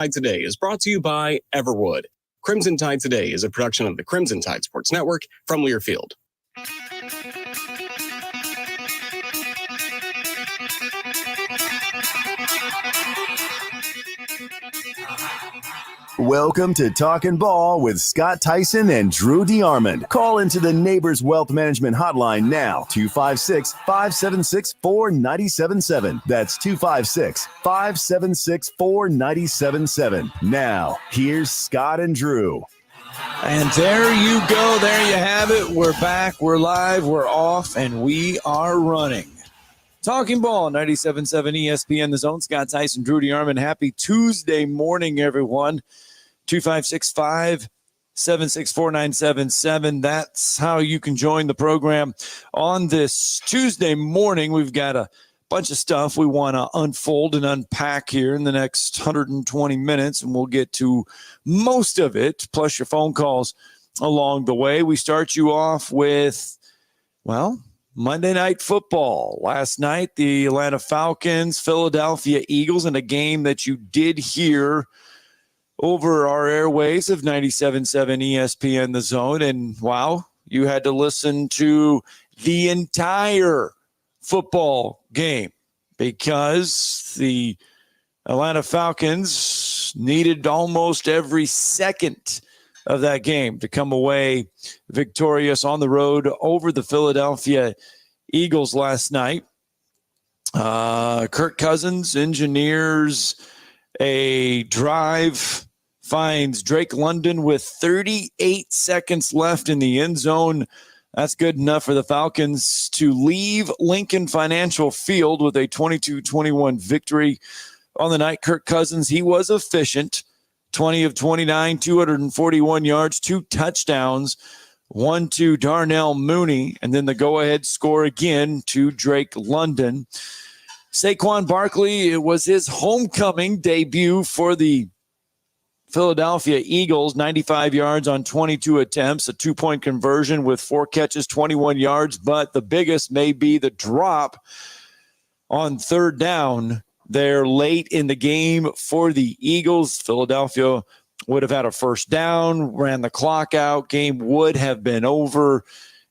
Tide Today is brought to you by Everwood. Crimson Tide Today is a production of the Crimson Tide Sports Network from Learfield. Welcome to Talkin' Ball with Scott Theisen and Drew DeArmond. Call into the Neighbors Wealth Management Hotline now, 256-576-4977. That's 256-576-4977. Now, here's Scott and Drew. And there you go. There you have it. We're back. We're live. We're off. And we are running. Talking Ball, 97.7 ESPN, The Zone. Scott Theisen, Drew DeArmond. Happy Tuesday morning, everyone. 256-576-4977. That's how you can join the program on this Tuesday morning. We've got a bunch of stuff we want to unfold and unpack here in the next 120 minutes, and we'll get to most of it, plus your phone calls along the way. We start you off with, well, Monday Night Football. Last night, the Atlanta Falcons, Philadelphia Eagles, in a game that you did hear over our airways of 97.7 ESPN The Zone. And, wow, you had to listen to the entire football game because the Atlanta Falcons needed almost every second of that game to come away victorious on the road over the Philadelphia Eagles last night. Kirk Cousins engineers a drive, finds Drake London with 38 seconds left in the end zone. That's good enough for the Falcons to leave Lincoln Financial Field with a 22-21 victory on the night. Kirk Cousins, he was efficient. 20 of 29, 241 yards, 2 touchdowns, 1 to Darnell Mooney, and then the go-ahead score again to Drake London. Saquon Barkley, it was his homecoming debut for the Philadelphia Eagles, 95 yards on 22 attempts, a 2-point conversion with 4 catches, 21 yards, but the biggest may be the drop on third down there late in the game for the Eagles. Philadelphia would have had a first down, ran the clock out, game would have been over.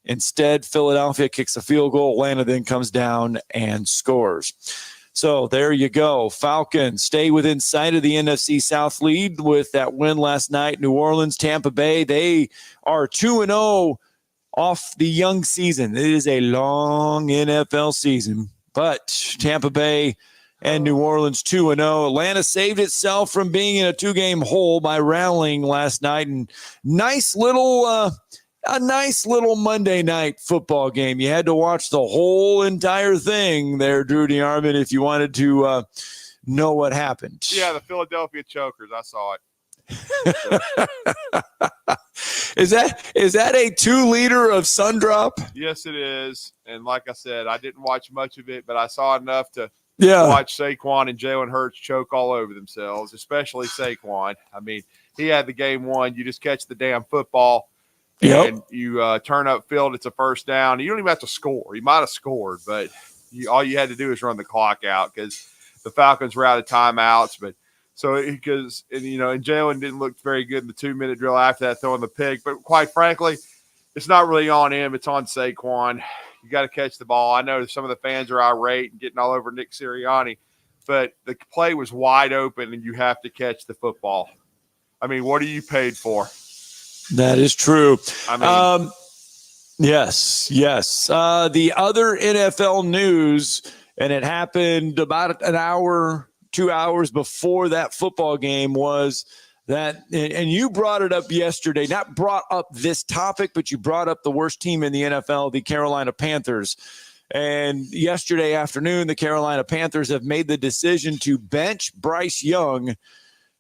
Instead, Philadelphia kicks a field goal. Atlanta then comes down and scores. So there you go. Falcons stay within sight of the NFC South lead with that win last night. New Orleans, Tampa Bay, they are 2-0 off the young season. It is a long NFL season, but Tampa Bay and New Orleans 2-0. Atlanta saved itself from being in a 2-game hole by rallying last night. And a nice little Monday night football game. You had to watch the whole entire thing there, Drew DeArmond, if you wanted to know what happened. Yeah, the Philadelphia Chokers. I saw it. Is that a 2-liter of Sundrop? Yes, it is. And like I said, I didn't watch much of it, but I saw enough to watch Saquon and Jalen Hurts choke all over themselves, especially Saquon. I mean, he had the game won. You just catch the damn football. And you turn up field, it's a first down. You don't even have to score. You might have scored, but all you had to do is run the clock out because the Falcons were out of timeouts. But and Jalen didn't look very good in the 2-minute drill after that, throwing the pick. But quite frankly, it's not really on him. It's on Saquon. You got to catch the ball. I know some of the fans are irate and getting all over Nick Sirianni, but the play was wide open and you have to catch the football. I mean, what are you paid for? That is true. I mean, yes. The other NFL news, and it happened about an hour, 2 hours before that football game, was that, and you brought it up yesterday, not brought up this topic, but you brought up the worst team in the NFL, the Carolina Panthers. And yesterday afternoon, the Carolina Panthers have made the decision to bench Bryce Young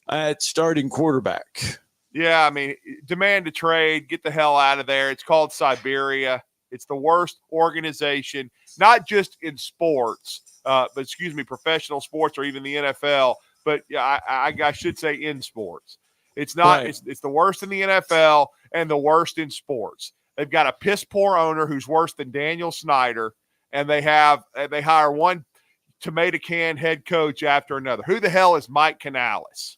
at starting quarterback. Yeah, I mean, demand a trade, get the hell out of there. It's called Siberia. It's the worst organization, not just in sports, professional sports or even the NFL, but I should say in sports. It's not. Right. It's the worst in the NFL and the worst in sports. They've got a piss poor owner who's worse than Daniel Snyder, and they hire one tomato can head coach after another. Who the hell is Mike Canales?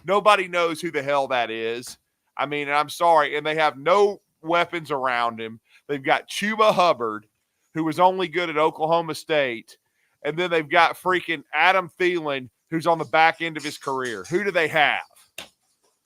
Nobody knows who the hell that is. I mean, and I'm sorry, and they have no weapons around him. They've got Chuba Hubbard, who was only good at Oklahoma State, and then they've got freaking Adam Thielen, who's on the back end of his career. Who do they have?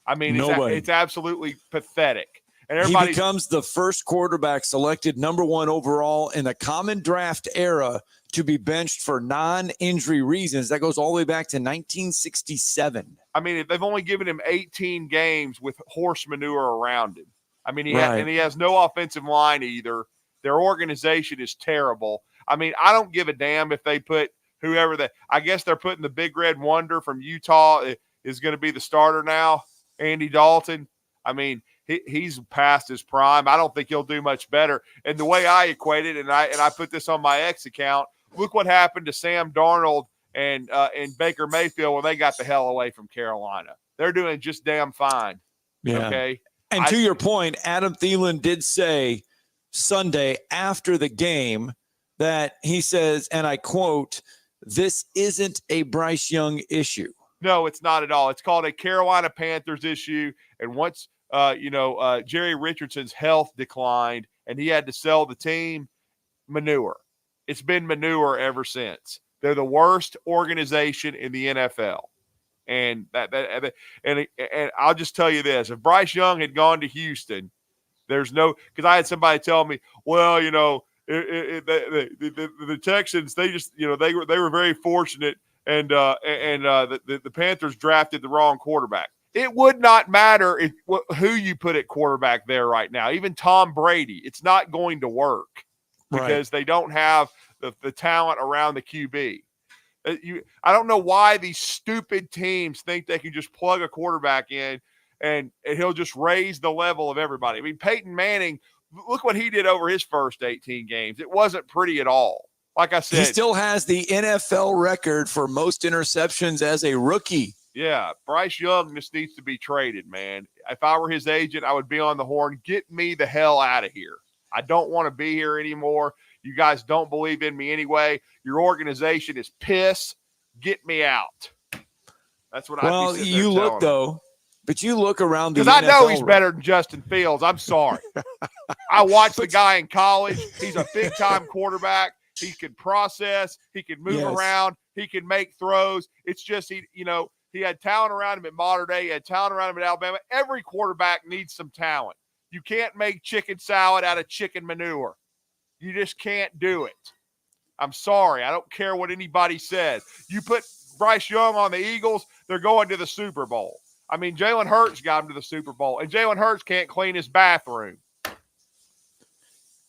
I mean, it's absolutely pathetic. And he becomes the first quarterback selected number 1 overall in the common draft era to be benched for non-injury reasons. That goes all the way back to 1967. I mean, they've only given him 18 games with horse manure around him. I mean, he has no offensive line either. Their organization is terrible. I mean, I don't give a damn if they put whoever I guess they're putting the big red wonder from Utah is going to be the starter now, Andy Dalton. I mean, he's past his prime. I don't think he'll do much better. And the way I equate it, and I put this on my X account, look what happened to Sam Darnold and Baker Mayfield when they got the hell away from Carolina. They're doing just damn fine. Yeah. Okay. And to your point, Adam Thielen did say Sunday after the game that he says, and I quote, "This isn't a Bryce Young issue." No, it's not at all. It's called a Carolina Panthers issue. And once, Jerry Richardson's health declined and he had to sell the team, manure. It's been manure ever since. They're the worst organization in the NFL. And and I'll just tell you this: if Bryce Young had gone to Houston, because I had somebody tell me, well, the Texans, they just, they were very fortunate, and the Panthers drafted the wrong quarterback. It would not matter who you put at quarterback there right now. Even Tom Brady, it's not going to work because they don't have the talent around the QB. I don't know why these stupid teams think they can just plug a quarterback in and he'll just raise the level of everybody. I mean, Peyton Manning, look what he did over his first 18 games. It wasn't pretty at all. Like I said, he still has the NFL record for most interceptions as a rookie. Yeah, Bryce Young just needs to be traded, man. If I were his agent, I would be on the horn. Get me the hell out of here. I don't want to be here anymore. You guys don't believe in me anyway. Your organization is piss. Get me out. That's what I'd be you look, though. But you look around the NFL. Because I know he's better than Justin Fields. I'm sorry. I watched the guy in college. He's a big-time quarterback. He can process. He can move around. He can make throws. It's just he had talent around him at Mater Dei. He had talent around him at Alabama. Every quarterback needs some talent. You can't make chicken salad out of chicken manure. You just can't do it. I'm sorry. I don't care what anybody says. You put Bryce Young on the Eagles, they're going to the Super Bowl. I mean, Jalen Hurts got him to the Super Bowl, and Jalen Hurts can't clean his bathroom.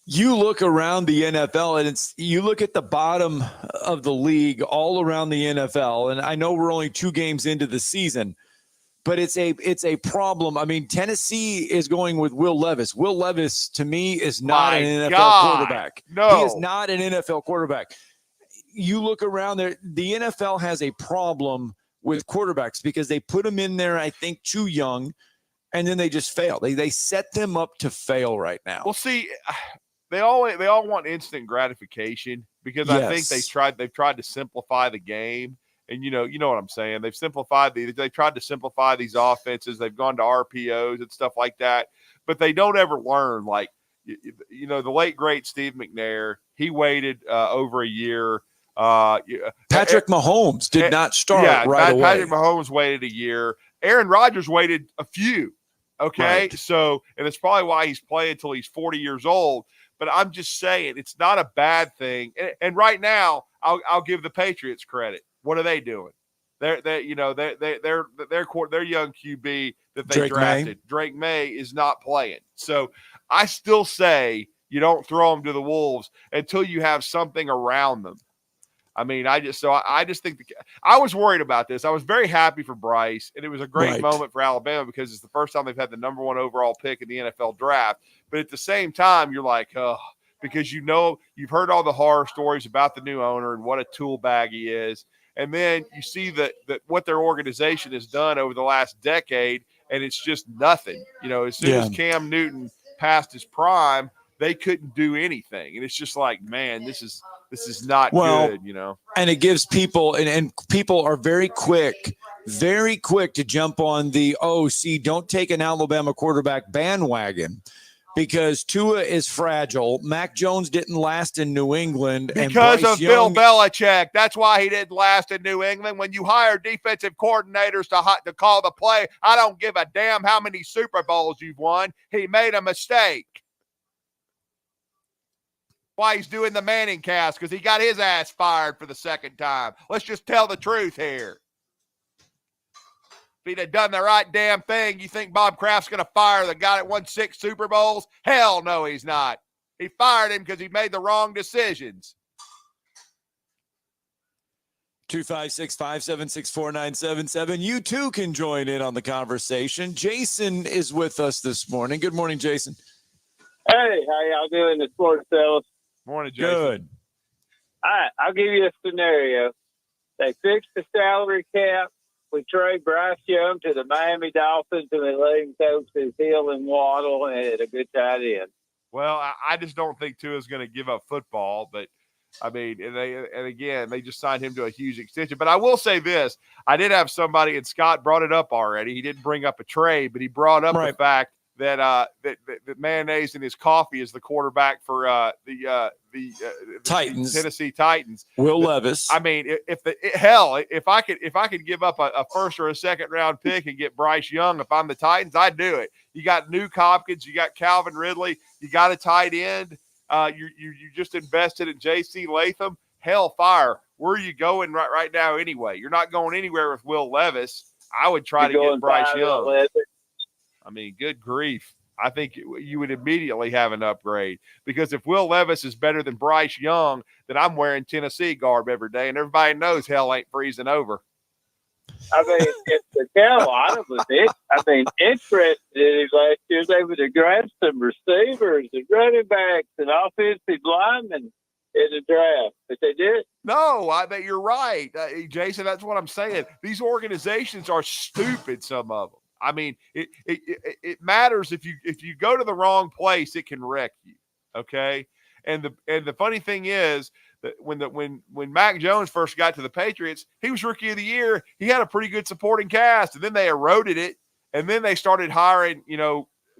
You look around the NFL, and you look at the bottom of the league all around the NFL, and I know we're only 2 games into the season, but it's a problem. I mean, Tennessee is going with Will Levis. Will Levis, to me, is not an NFL quarterback. No. He is not an NFL quarterback. You look around there, the NFL has a problem with quarterbacks because they put them in there, I think, too young, and then they just fail. They set them up to fail right now. Well, see, they all want instant gratification because I think they've tried to simplify the game. And you know what I'm saying? They've tried to simplify these offenses. They've gone to RPOs and stuff like that, but they don't ever learn. Like, the late great Steve McNair, he waited over a year. Patrick Mahomes did not start right away. Patrick Mahomes waited a year. Aaron Rodgers waited a few. Okay. Right. So, and it's probably why he's playing until he's 40 years old. But I'm just saying it's not a bad thing. And right now, I'll give the Patriots credit. What are they doing? Their young QB that they drafted, Drake May, is not playing. So I still say you don't throw them to the wolves until you have something around them. I mean, I just think I was worried about this. I was very happy for Bryce, and it was a great moment for Alabama because it's the first time they've had the number 1 overall pick in the NFL draft. But at the same time, you're like, oh, because you've heard all the horror stories about the new owner and what a tool bag he is. And then you see that what their organization has done over the last decade, and it's just nothing. As soon as Cam Newton passed his prime, they couldn't do anything. And it's just like, man, this is not good, And it gives people, and people are very quick very quick to jump on the, don't take an Alabama quarterback bandwagon because Tua is fragile. Mac Jones didn't last in New England. Because of Bill Belichick. That's why he didn't last in New England. When you hire defensive coordinators to call the play, I don't give a damn how many Super Bowls you've won. He made a mistake. Why he's doing the Manning cast, because he got his ass fired for the second time. Let's just tell the truth here. If he'd have done the right damn thing, you think Bob Kraft's going to fire the guy that won 6 Super Bowls? Hell no, he's not. He fired him because he made the wrong decisions. 256-576-4977. You too can join in on the conversation. Jason is with us this morning. Good morning, Jason. Hey, how y'all doing this morning, fellas? Morning, Jason. Good. All right, I'll give you a scenario. They fixed the salary cap. We trade Bryce Young to the Miami Dolphins, and we let him coach his Hill and Waddle and a good tight end. Well, I just don't think Tua's going to give up football, but I mean, they just signed him to a huge extension. But I will say this: I did have somebody, and Scott brought it up already. He didn't bring up a trade, but he brought up the fact that that mayonnaise in his coffee is the quarterback for the Titans, Tennessee Titans. Will Levis. I mean, if I could give up a first or a second round pick and get Bryce Young, if I'm the Titans, I'd do it. You got Nuke Hopkins, you got Calvin Ridley, you got a tight end. You just invested in J.C. Latham. Hell, fire. Where are you going right now anyway? You're not going anywhere with Will Levis. I would try to get Bryce Young. I mean, good grief. I think you would immediately have an upgrade because if Will Levis is better than Bryce Young, then I'm wearing Tennessee garb every day, and everybody knows hell ain't freezing over. I mean, if the Carolina was interested in him last year, they would have grabbed some receivers and running backs and offensive linemen in the draft, but they did. No, I bet you're right, Jason. That's what I'm saying. These organizations are stupid, some of them. I mean, it matters if you go to the wrong place, it can wreck you. Okay, and the funny thing is that when Mac Jones first got to the Patriots, he was Rookie of the Year. He had a pretty good supporting cast, and then they eroded it, and then they started hiring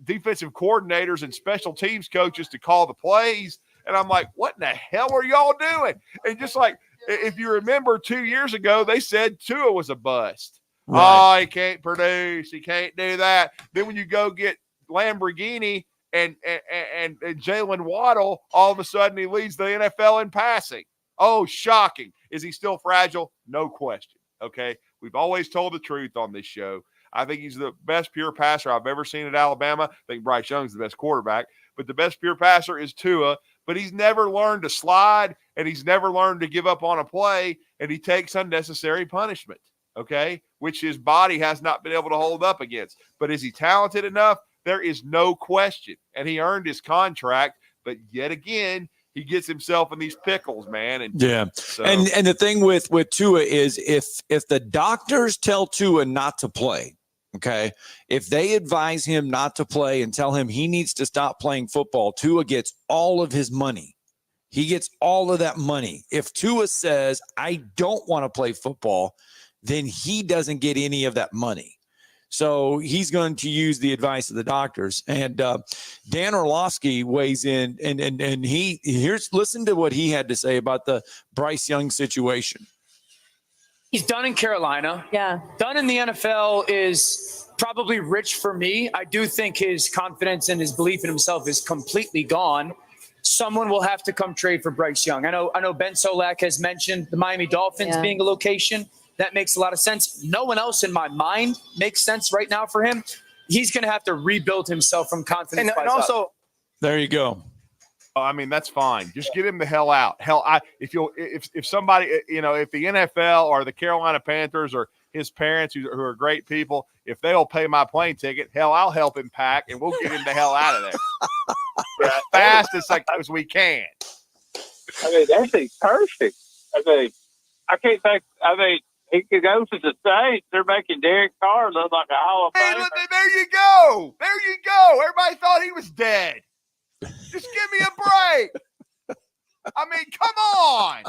defensive coordinators and special teams coaches to call the plays. And I'm like, what in the hell are y'all doing? And just like if you remember 2 years ago, they said Tua was a bust. Right. Oh, he can't produce. He can't do that. Then when you go get Lamborghini and Jalen Waddle, all of a sudden he leads the NFL in passing. Oh, shocking. Is he still fragile? No question. Okay. We've always told the truth on this show. I think he's the best pure passer I've ever seen at Alabama. I think Bryce Young's the best quarterback, but the best pure passer is Tua. But he's never learned to slide, and he's never learned to give up on a play, and he takes unnecessary punishment. Okay, which his body has not been able to hold up against. But is he talented enough? There is no question. And he earned his contract, but yet again, he gets himself in these pickles, man. And yeah. So. And the thing with Tua is if the doctors tell Tua not to play, okay, if they advise him not to play and tell him he needs to stop playing football, Tua gets all of his money. He gets all of that money. If Tua says, I don't want to play football, then he doesn't get any of that money. So he's going to use the advice of the doctors. And Dan Orlovsky weighs in, and listen to what he had to say about the Bryce Young situation. He's done in Carolina. Yeah. Done in the NFL is probably rich for me. I do think his confidence and his belief in himself is completely gone. Someone will have to come trade for Bryce Young. I know Ben Solak has mentioned the Miami Dolphins being a location. That makes a lot of sense. No one else in my mind makes sense right now for him. He's going to have to rebuild himself from confidence. And also, up. There you go. I mean, that's fine. Just get him the hell out. Hell, if somebody, if the NFL or the Carolina Panthers or his parents who are great people, if they'll pay my plane ticket, hell, I'll help him pack and we'll get him the hell out of there as fast as we can. I mean, that's perfect. I mean, I can't think. I mean, he could go to the States. They're making Derek Carr look like a Hall of Famer. There you go. There you go. Everybody thought he was dead. Just give me a break. I mean, come on.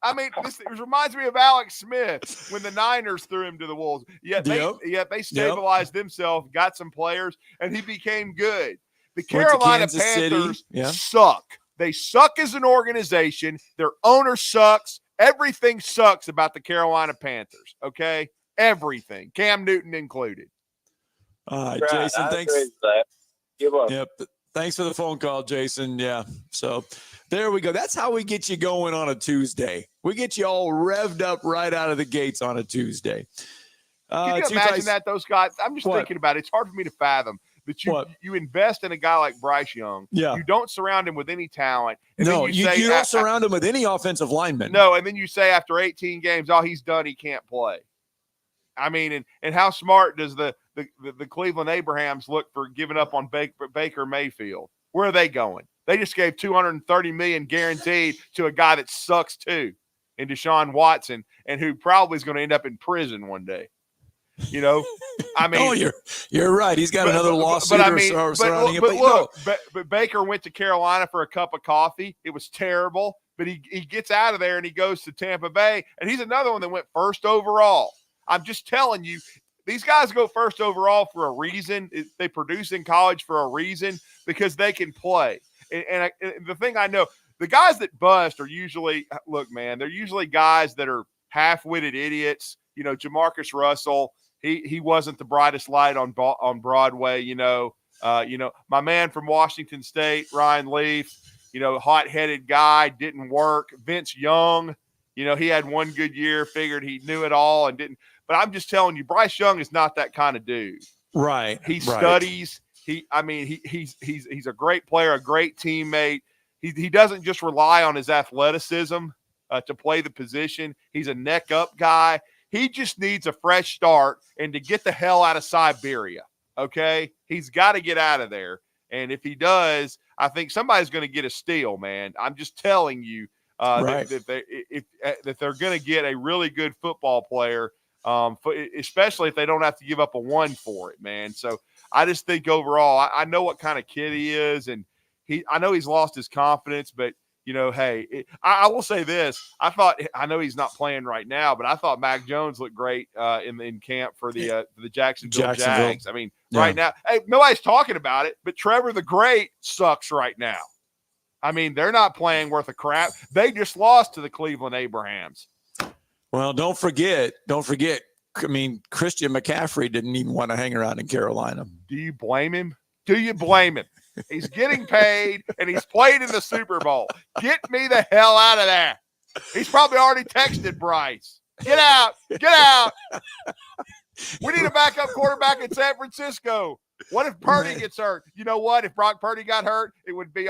I mean, this reminds me of Alex Smith when the Niners threw him to the Wolves. Yet they stabilized themselves, got some players, and he became good. The Carolina Panthers suck. They suck as an organization. Their owner sucks. Everything sucks about the Carolina Panthers, okay? Everything, Cam Newton included. Jason, thanks. You're welcome. Yep. Thanks for the phone call, Jason. Yeah. So there we go. That's how we get you going on a Tuesday. We get you all revved up right out of the gates on a Tuesday. Can you imagine that, those guys? I'm just thinking about it. It's hard for me to fathom that you invest in a guy like Bryce Young. Yeah. You don't surround him with any talent. And no, you don't surround him with any offensive linemen. No, and then you say after 18 games, he's done. He can't play. I mean, and how smart does the Cleveland Abrahams look for giving up on Baker Mayfield? Where are they going? They just gave $230 million guaranteed to a guy that sucks too, in Deshaun Watson, and who probably is going to end up in prison one day. You know, I mean, you're right. He's got another lawsuit surrounding it. But Baker went to Carolina for a cup of coffee. It was terrible, but he gets out of there and he goes to Tampa Bay, and he's another one that went first overall. I'm just telling you, these guys go first overall for a reason. They produce in college for a reason, because they can play. And the thing I know, the guys that bust are usually, look, man, they're usually guys that are half-witted idiots. You know, Jamarcus Russell, he wasn't the brightest light on Broadway. My man from Washington State, Ryan Leaf, hot-headed guy, didn't work. Vince Young, he had one good year, figured he knew it all and didn't. But I'm just telling you, Bryce Young is not that kind of dude. Right. He studies. He's a great player, a great teammate. He doesn't just rely on his athleticism to play the position. He's a neck up guy. He just needs a fresh start and to get the hell out of Siberia. Okay. He's got to get out of there. And if he does, I think somebody's going to get a steal, man. I'm just telling you that they're going to get a really good football player. Especially if they don't have to give up a one for it, man. So I just think overall, I know what kind of kid he is, and I know he's lost his confidence, but I will say this. I know he's not playing right now, but I thought Mac Jones looked great in camp for the Jacksonville Jags. I mean, right now, hey, nobody's talking about it, but Trevor the Great sucks right now. I mean, they're not playing worth a crap. They just lost to the Cleveland Abrahams. Well, don't forget. I mean, Christian McCaffrey didn't even want to hang around in Carolina. Do you blame him? He's getting paid, and he's played in the Super Bowl. Get me the hell out of there. He's probably already texted Bryce. Get out. We need a backup quarterback in San Francisco. What if Purdy gets hurt? You know what? If Brock Purdy got hurt, it would be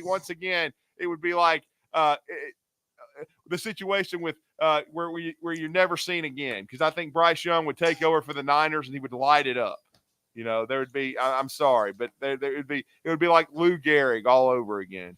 once again, it would be like the situation with where you're never seen again, because I think Bryce Young would take over for the Niners and he would light it up. There would be. I'm sorry, but it would be like Lou Gehrig all over again.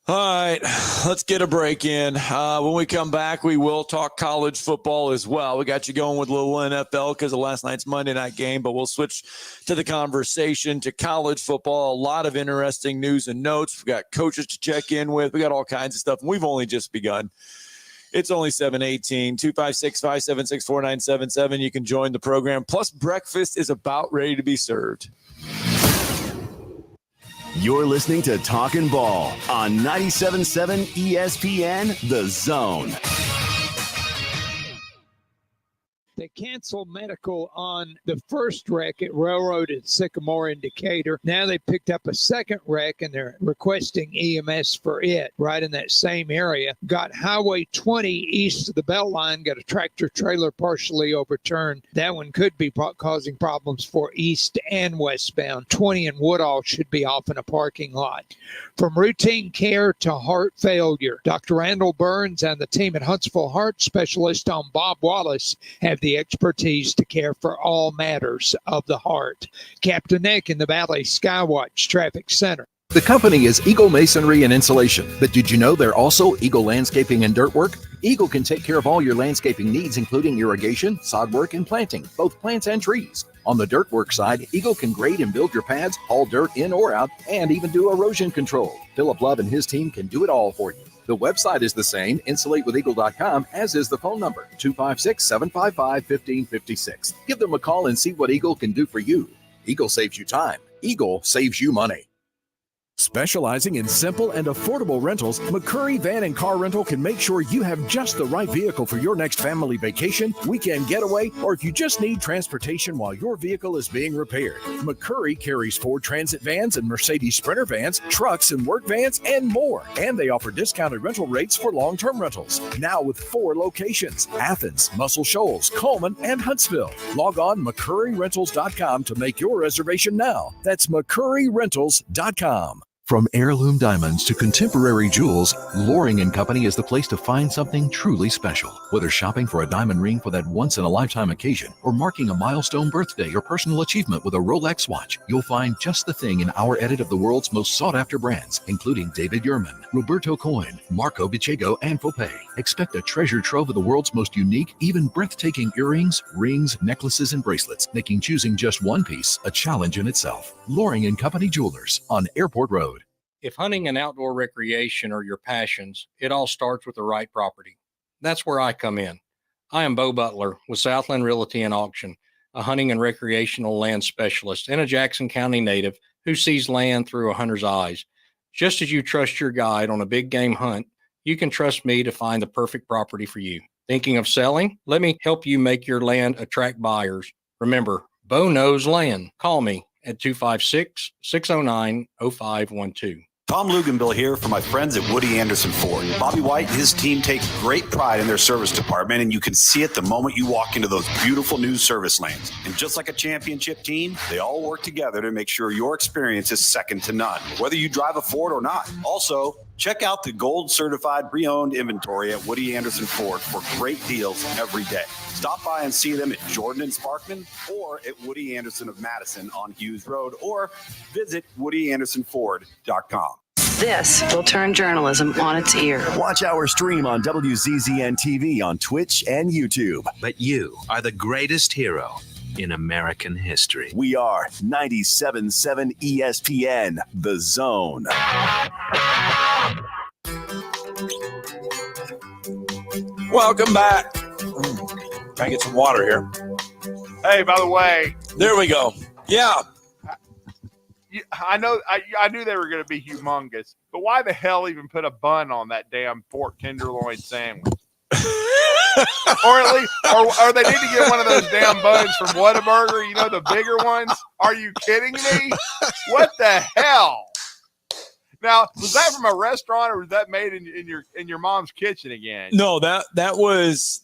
All right, let's get a break in. When we come back, we will talk college football as well. We got you going with a little NFL because of last night's Monday night game, but we'll switch to the conversation to college football. A lot of interesting news and notes. We've got coaches to check in with. We got all kinds of stuff, and we've only just begun. It's only 7:18, 256-576-4977. You can join the program. Plus, breakfast is about ready to be served. You're listening to Talkin' Ball on 97.7 ESPN, The Zone. They canceled medical on the first wreck at Railroad at Sycamore in Decatur. Now they picked up a second wreck, and they're requesting EMS for it right in that same area. Got Highway 20 east of the Beltline, got a tractor trailer partially overturned. That one could be causing problems for east and westbound. 20 and Woodall should be off in a parking lot. From routine care to heart failure, Dr. Randall Burns and the team at Huntsville Heart Specialist on Bob Wallace have the expertise to care for all matters of the heart. Captain Nick in the Valley Skywatch Traffic Center. The company is Eagle Masonry and Insulation, but did you know they're also Eagle Landscaping and Dirt Work? Eagle can take care of all your landscaping needs, including irrigation, sod work, and planting, both plants and trees. On the dirt work side, Eagle can grade and build your pads, haul dirt in or out, and even do erosion control. Philip Love and his team can do it all for you. The website is the same, insulatewitheagle.com, as is the phone number, 256-755-1556. Give them a call and see what Eagle can do for you. Eagle saves you time. Eagle saves you money. Specializing in simple and affordable rentals, McCurry Van and Car Rental can make sure you have just the right vehicle for your next family vacation, weekend getaway, or if you just need transportation while your vehicle is being repaired. McCurry carries Ford Transit vans and Mercedes Sprinter vans, trucks and work vans, and more. And they offer discounted rental rates for long-term rentals. Now with 4 locations: Athens, Muscle Shoals, Coleman, and Huntsville. Log on McCurryRentals.com to make your reservation now. That's McCurryRentals.com. From heirloom diamonds to contemporary jewels, Loring & Company is the place to find something truly special. Whether shopping for a diamond ring for that once-in-a-lifetime occasion or marking a milestone birthday or personal achievement with a Rolex watch, you'll find just the thing in our edit of the world's most sought-after brands, including David Yurman, Roberto Coin, Marco Bicego, and Fopé. Expect a treasure trove of the world's most unique, even breathtaking earrings, rings, necklaces, and bracelets, making choosing just one piece a challenge in itself. Loring & Company Jewelers on Airport Road. If hunting and outdoor recreation are your passions, it all starts with the right property. That's where I come in. I am Bo Butler with Southland Realty and Auction, a hunting and recreational land specialist and a Jackson County native who sees land through a hunter's eyes. Just as you trust your guide on a big game hunt, you can trust me to find the perfect property for you. Thinking of selling? Let me help you make your land attract buyers. Remember, Bo knows land. Call me at 256-609-0512. Tom Luganville here for my friends at Woody Anderson Ford. Bobby White and his team take great pride in their service department, and you can see it the moment you walk into those beautiful new service lanes. And just like a championship team, they all work together to make sure your experience is second to none, whether you drive a Ford or not. Also, check out the gold certified pre-owned inventory at Woody Anderson Ford for great deals every day. Stop by and see them at Jordan and Sparkman or at Woody Anderson of Madison on Hughes Road, or visit WoodyAndersonFord.com. This will turn journalism on its ear. Watch our stream on WZZN TV on Twitch and YouTube. But you are the greatest hero in American history. We are 97.7 ESPN, The Zone. Welcome back. Try to get some water here. Hey, by the way. There we go. Yeah. I know. I knew they were going to be humongous, but why the hell even put a bun on that damn pork tenderloin sandwich? Or at least, or they need to get one of those damn buns from Whataburger. You know, the bigger ones. Are you kidding me? What the hell? Now, was that from a restaurant, or was that made in your mom's kitchen again? No, that was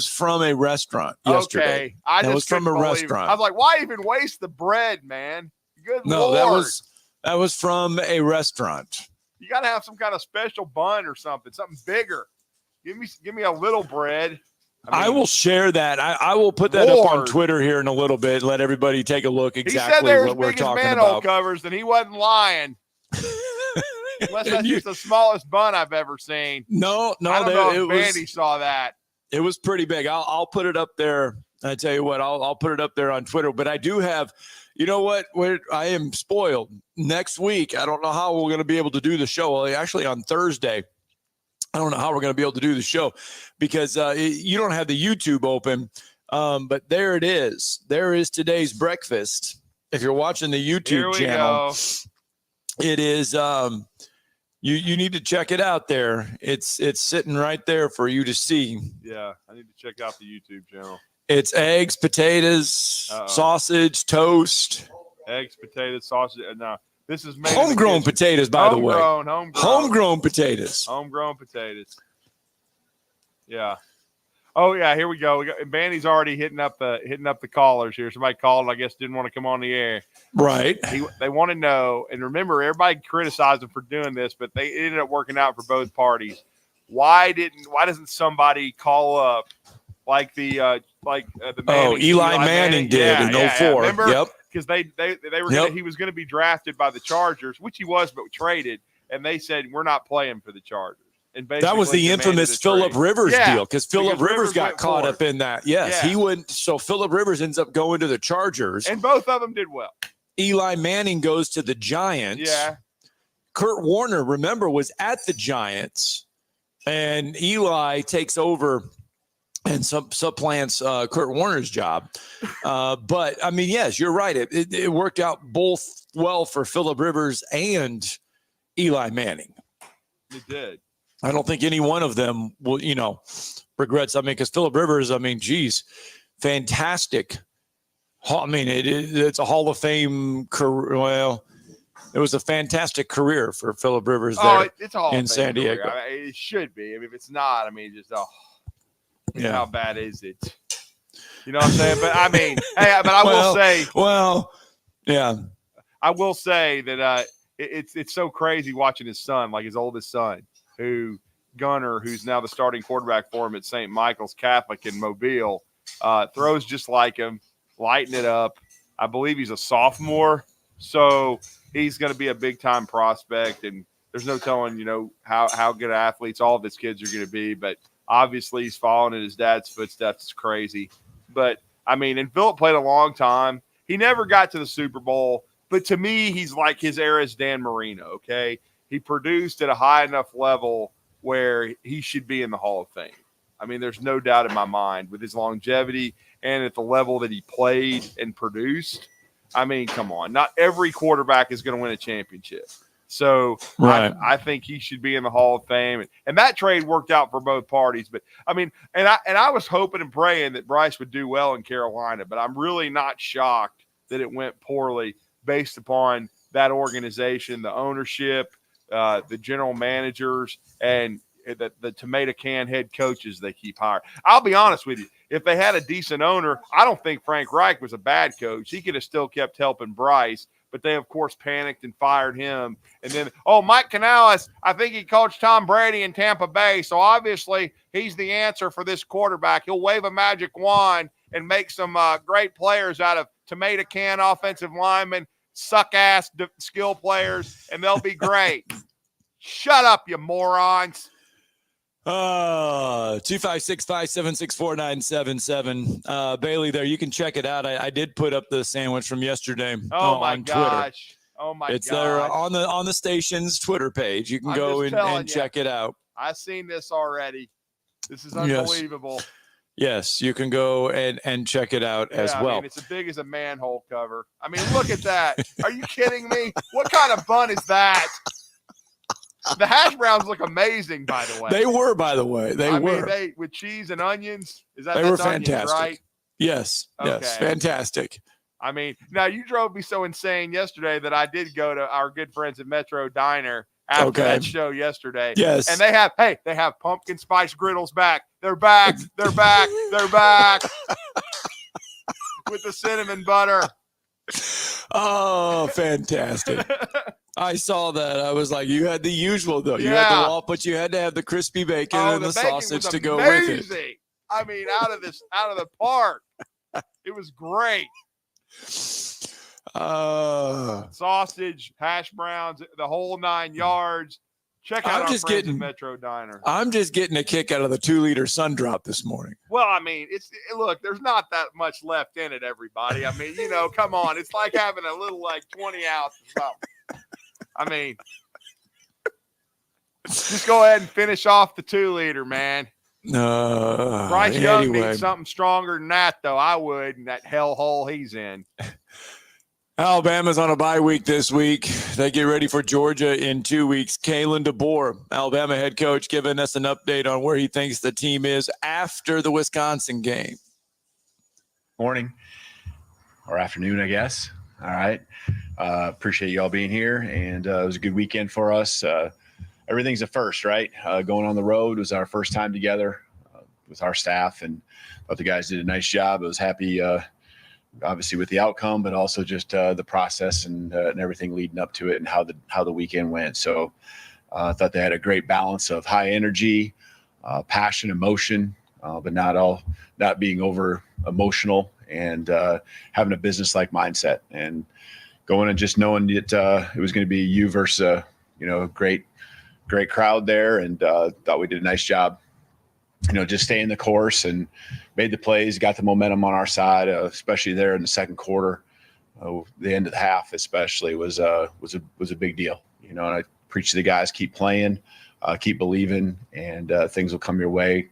from a restaurant yesterday. Okay, that was from a restaurant. I was like, why even waste the bread, man? Good Lord. that was from a restaurant. You got to have some kind of special bun or something bigger. Give me a little bread. I will share that. I will put that up on Twitter here in a little bit. Let everybody take a look exactly what we're talking about. Manhole covers, and he wasn't lying. Unless that's just the smallest bun I've ever seen. No. I don't know if Bandy saw that. It was pretty big. I'll put it up there. I tell you what, I'll put it up there on Twitter. But I do have, you know what? I am spoiled. Next week, I don't know how we're going to be able to do the show. Well, actually, on Thursday, I don't know how we're going to be able to do the show because you don't have the YouTube open. But there it is. There is today's breakfast. If you're watching the YouTube channel, it is. You need to check it out there. It's sitting right there for you to see. Yeah, I need to check out the YouTube channel. It's eggs, potatoes, sausage, toast. Eggs, potatoes, sausage. No, this is made homegrown potatoes, by the way. Homegrown potatoes. Homegrown potatoes. Yeah. Oh yeah, here we go. Bandy's already hitting up the callers here. Somebody called, I guess, didn't want to come on the air. Right. They want to know, and remember, everybody criticized them for doing this, but they ended up working out for both parties. Why doesn't somebody call up like the Manning, Eli Manning did in 04. Remember? Yep. Because they were he was going to be drafted by the Chargers, which he was, but traded, and they said we're not playing for the Chargers. And that was the infamous Phillip Rivers deal because Phillip Rivers got caught up in that. Yes, he went. So Phillip Rivers ends up going to the Chargers, and both of them did well. Eli Manning goes to the Giants. Yeah. Kurt Warner, remember, was at the Giants. and Eli takes over and supplants Kurt Warner's job. But, I mean, yes, you're right. It worked out both well for Phillip Rivers and Eli Manning. It did. I don't think any one of them will, regrets. I mean, because Phillip Rivers, geez, fantastic. I mean, it's a Hall of Fame career. Well, it was a fantastic career for Phillip Rivers there it's a Hall in of Fame San Diego. career. I mean, it should be. I mean, if it's not, how bad is it? You know what I'm saying? But I mean, I will say. Well, yeah. I will say that it's so crazy watching his son, like his oldest son, Gunner, who's now the starting quarterback for him at St. Michael's Catholic in Mobile, throws just like him, lighting it up. I believe he's a sophomore, so he's going to be a big-time prospect, and there's no telling, how good athletes all of his kids are going to be, but obviously he's following in his dad's footsteps. It's crazy. But, I mean, and Phillip played a long time. He never got to the Super Bowl, but to me, he's like his era's Dan Marino, okay? He produced at a high enough level where he should be in the Hall of Fame. I mean, there's no doubt in my mind with his longevity and at the level that he played and produced. I mean, come on. Not every quarterback is going to win a championship. So right. I think he should be in the Hall of Fame. And that trade worked out for both parties. But, I mean, and I was hoping and praying that Bryce would do well in Carolina, but I'm really not shocked that it went poorly based upon that organization, the ownership, the general managers, and the tomato can head coaches they keep hiring. I'll be honest with you. If they had a decent owner, I don't think Frank Reich was a bad coach. He could have still kept helping Bryce, but they, of course, panicked and fired him. And then, Mike Canales, I think he coached Tom Brady in Tampa Bay, so obviously he's the answer for this quarterback. He'll wave a magic wand and make some great players out of tomato can offensive linemen, suck-ass skill players, and they'll be great. Shut up, you morons. 256-576-4977. Bailey, there, you can check it out. I did put up the sandwich from yesterday on Twitter. Oh my it's gosh. there on the station's Twitter page. You can go and check it out. I've seen this already. This is unbelievable. Yes, you can go and check it out as well. I mean, it's as big as a manhole cover. I mean, look at that. Are you kidding me? What kind of bun is that? The hash browns look amazing, by the way. They were, by the way. They were. Mean, with cheese and onions. They were fantastic. Onions, right? Yes. Okay. Yes. Fantastic. I mean, now you drove me so insane yesterday that I did go to our good friends at Metro Diner after that show yesterday. Yes. And they have pumpkin spice griddles back. They're back. They're back. They're back. With the cinnamon butter. Oh, fantastic. I saw that. I was like, you had the usual, though. You had the wall, but you had to have the crispy bacon and the sausage to go with it. I mean, out of the park. It was great. Sausage, hash browns, the whole 9 yards. Check out our friends at Metro Diner. I'm just getting a kick out of the 2-liter Sun Drop this morning. Well, I mean, look, there's not that much left in it, everybody. I mean, come on. It's like having a little, 20 ounce or something. I mean, just go ahead and finish off the 2-liter, man. Bryce Young needs something stronger than that, though. I would, in that hellhole he's in. Alabama's on a bye week this week. They get ready for Georgia in 2 weeks. Kalen DeBoer, Alabama head coach, giving us an update on where he thinks the team is after the Wisconsin game. Morning or afternoon, I guess. All right. Appreciate you all being here, and it was a good weekend for us. Everything's a first, right? Going on the road was our first time together with our staff, and thought the guys did a nice job. I was happy, obviously, with the outcome, but also just the process and everything leading up to it and how the weekend went. So I thought they had a great balance of high energy, passion, emotion, but not being over emotional, and having a business-like mindset, and going and just knowing that it was going to be you versus a great crowd there, and thought we did a nice job, just staying the course and made the plays, got the momentum on our side, especially there in the second quarter. The end of the half especially was a big deal, and I preach to the guys, keep playing, keep believing, and things will come your way.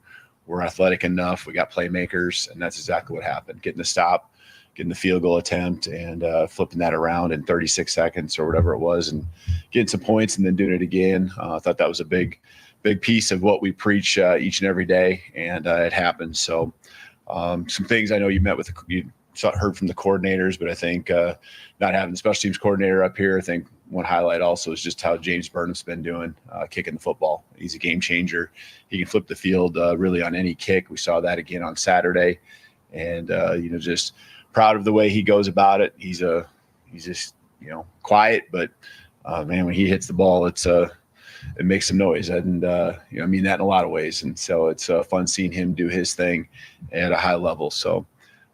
We're athletic enough. We got playmakers, and that's exactly what happened. Getting the stop, getting the field goal attempt, and flipping that around in 36 seconds or whatever it was, and getting some points and then doing it again. I thought that was a big piece of what we preach each and every day, and it happened. So some things I know you heard from the coordinators, but I think not having the special teams coordinator up here, I think one highlight also is just how James Burnham's been doing kicking the football. He's a game changer. He can flip the field really on any kick. We saw that again on Saturday, and just proud of the way he goes about it. He's just quiet, but man, when he hits the ball, it makes some noise, and I mean that in a lot of ways. And so it's fun seeing him do his thing at a high level. So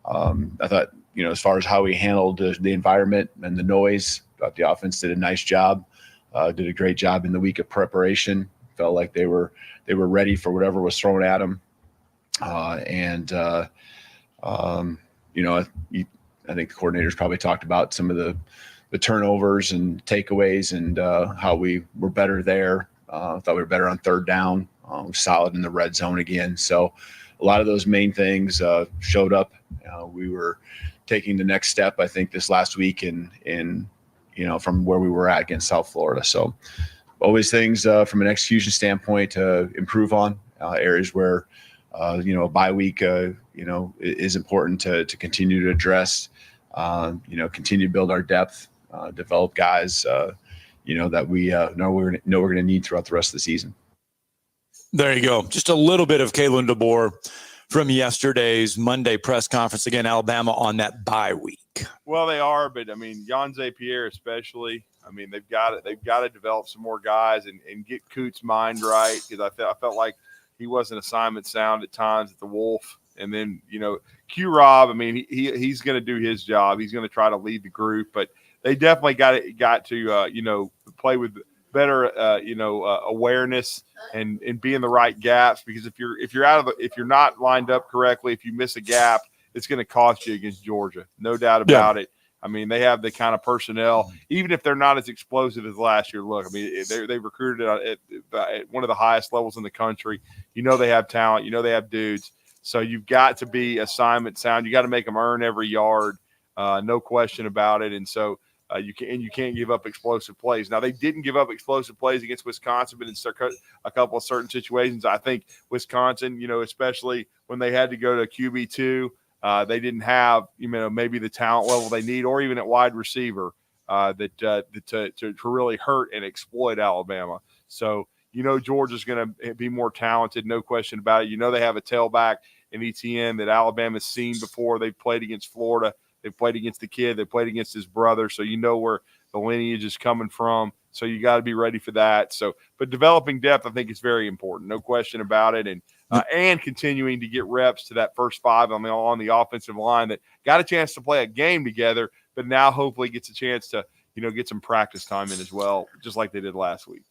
I thought, as far as how we handled the environment and the noise, I thought the offense did a nice job, did a great job in the week of preparation. Felt like they were ready for whatever was thrown at them. I think the coordinators probably talked about some of the turnovers and takeaways, and how we were better there. Thought we were better on third down, solid in the red zone again. So a lot of those main things showed up. We were taking the next step, I think, this last week in from where we were at against South Florida. So always things from an execution standpoint to improve on, areas where a bye week is important to continue to address, continue to build our depth, develop guys that we know we're going to need throughout the rest of the season. There you go. Just a little bit of Kalen DeBoer from yesterday's Monday press conference. Again, Alabama on that bye week. Well, they are, but I mean, Jan Zapier especially. I mean, they've got to develop some more guys and get Coots' mind right, because I felt like he wasn't assignment sound at times at the Wolf. And then Q Rob. I mean, he's going to do his job. He's going to try to lead the group, but they definitely got to play with better awareness and be in the right gaps, because if you're not lined up correctly, if you miss a gap, it's going to cost you against Georgia, no doubt about it. I mean, they have the kind of personnel, even if they're not as explosive as last year. Look, I mean, they recruited at one of the highest levels in the country. They have talent. They have dudes. So you've got to be assignment sound. You got to make them earn every yard, no question about it. And so you can't give up explosive plays. Now, they didn't give up explosive plays against Wisconsin, but in a couple of certain situations, I think Wisconsin, especially when they had to go to QB2, they didn't have, maybe the talent level they need, or even at wide receiver to really hurt and exploit Alabama. So, Georgia's going to be more talented, no question about it. They have a tailback in ETN that Alabama's seen before. They've played against Florida. They've played against the kid. They played against his brother. So where the lineage is coming from. So you got to be ready for that. So, but developing depth, I think, is very important, no question about it. And continuing to get reps to that first five on the offensive line that got a chance to play a game together, but now hopefully gets a chance to get some practice time in as well, just like they did last week.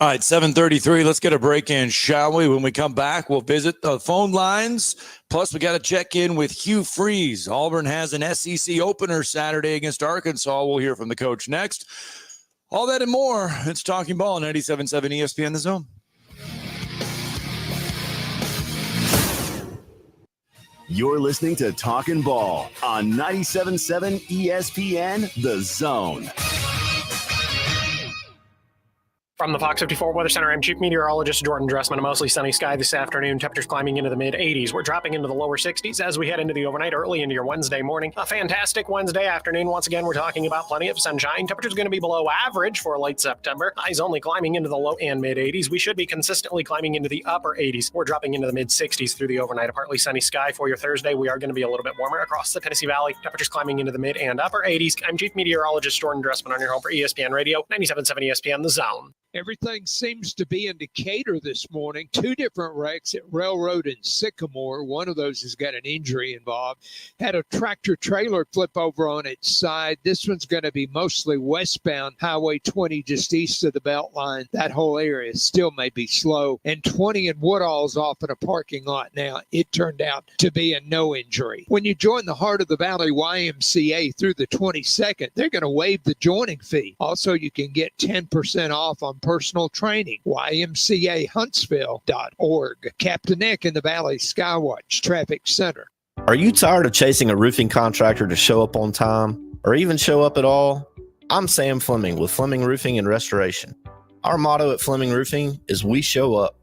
All right, 7:33. Let's get a break in, shall we? When we come back, we'll visit the phone lines. Plus, we got to check in with Hugh Freeze. Auburn has an SEC opener Saturday against Arkansas. We'll hear from the coach next. All that and more. It's Talking Ball on 97.7 ESPN The Zone. You're listening to Talkin' Ball on 97.7 ESPN The Zone. From the Fox 54 Weather Center, I'm Chief Meteorologist Jordan Dressman. A mostly sunny sky this afternoon. Temperatures climbing into the mid-80s. We're dropping into the lower 60s as we head into the overnight, early into your Wednesday morning. A fantastic Wednesday afternoon. Once again, we're talking about plenty of sunshine. Temperatures going to be below average for late September. Highs only climbing into the low and mid-80s. We should be consistently climbing into the upper 80s. We're dropping into the mid-60s through the overnight. A partly sunny sky for your Thursday. We are going to be a little bit warmer across the Tennessee Valley. Temperatures climbing into the mid and upper 80s. I'm Chief Meteorologist Jordan Dressman on your home for ESPN Radio, 97.7 ESPN The Zone. Everything seems to be in Decatur this morning. Two different wrecks at Railroad and Sycamore. One of those has got an injury involved. Had a tractor trailer flip over on its side. This one's going to be mostly westbound. Highway 20 just east of the Beltline. That whole area still may be slow. And 20 and Woodall's off in a parking lot now. It turned out to be a no injury. When you join the Heart of the Valley YMCA through the 22nd, they're going to waive the joining fee. Also, you can get 10% off on personal training. YMCAHuntsville.org. Captain Nick in the Valley Skywatch Traffic Center. Are you tired of chasing a roofing contractor to show up on time or even show up at all? I'm Sam Fleming with Fleming Roofing and Restoration. Our motto at Fleming Roofing is we show up.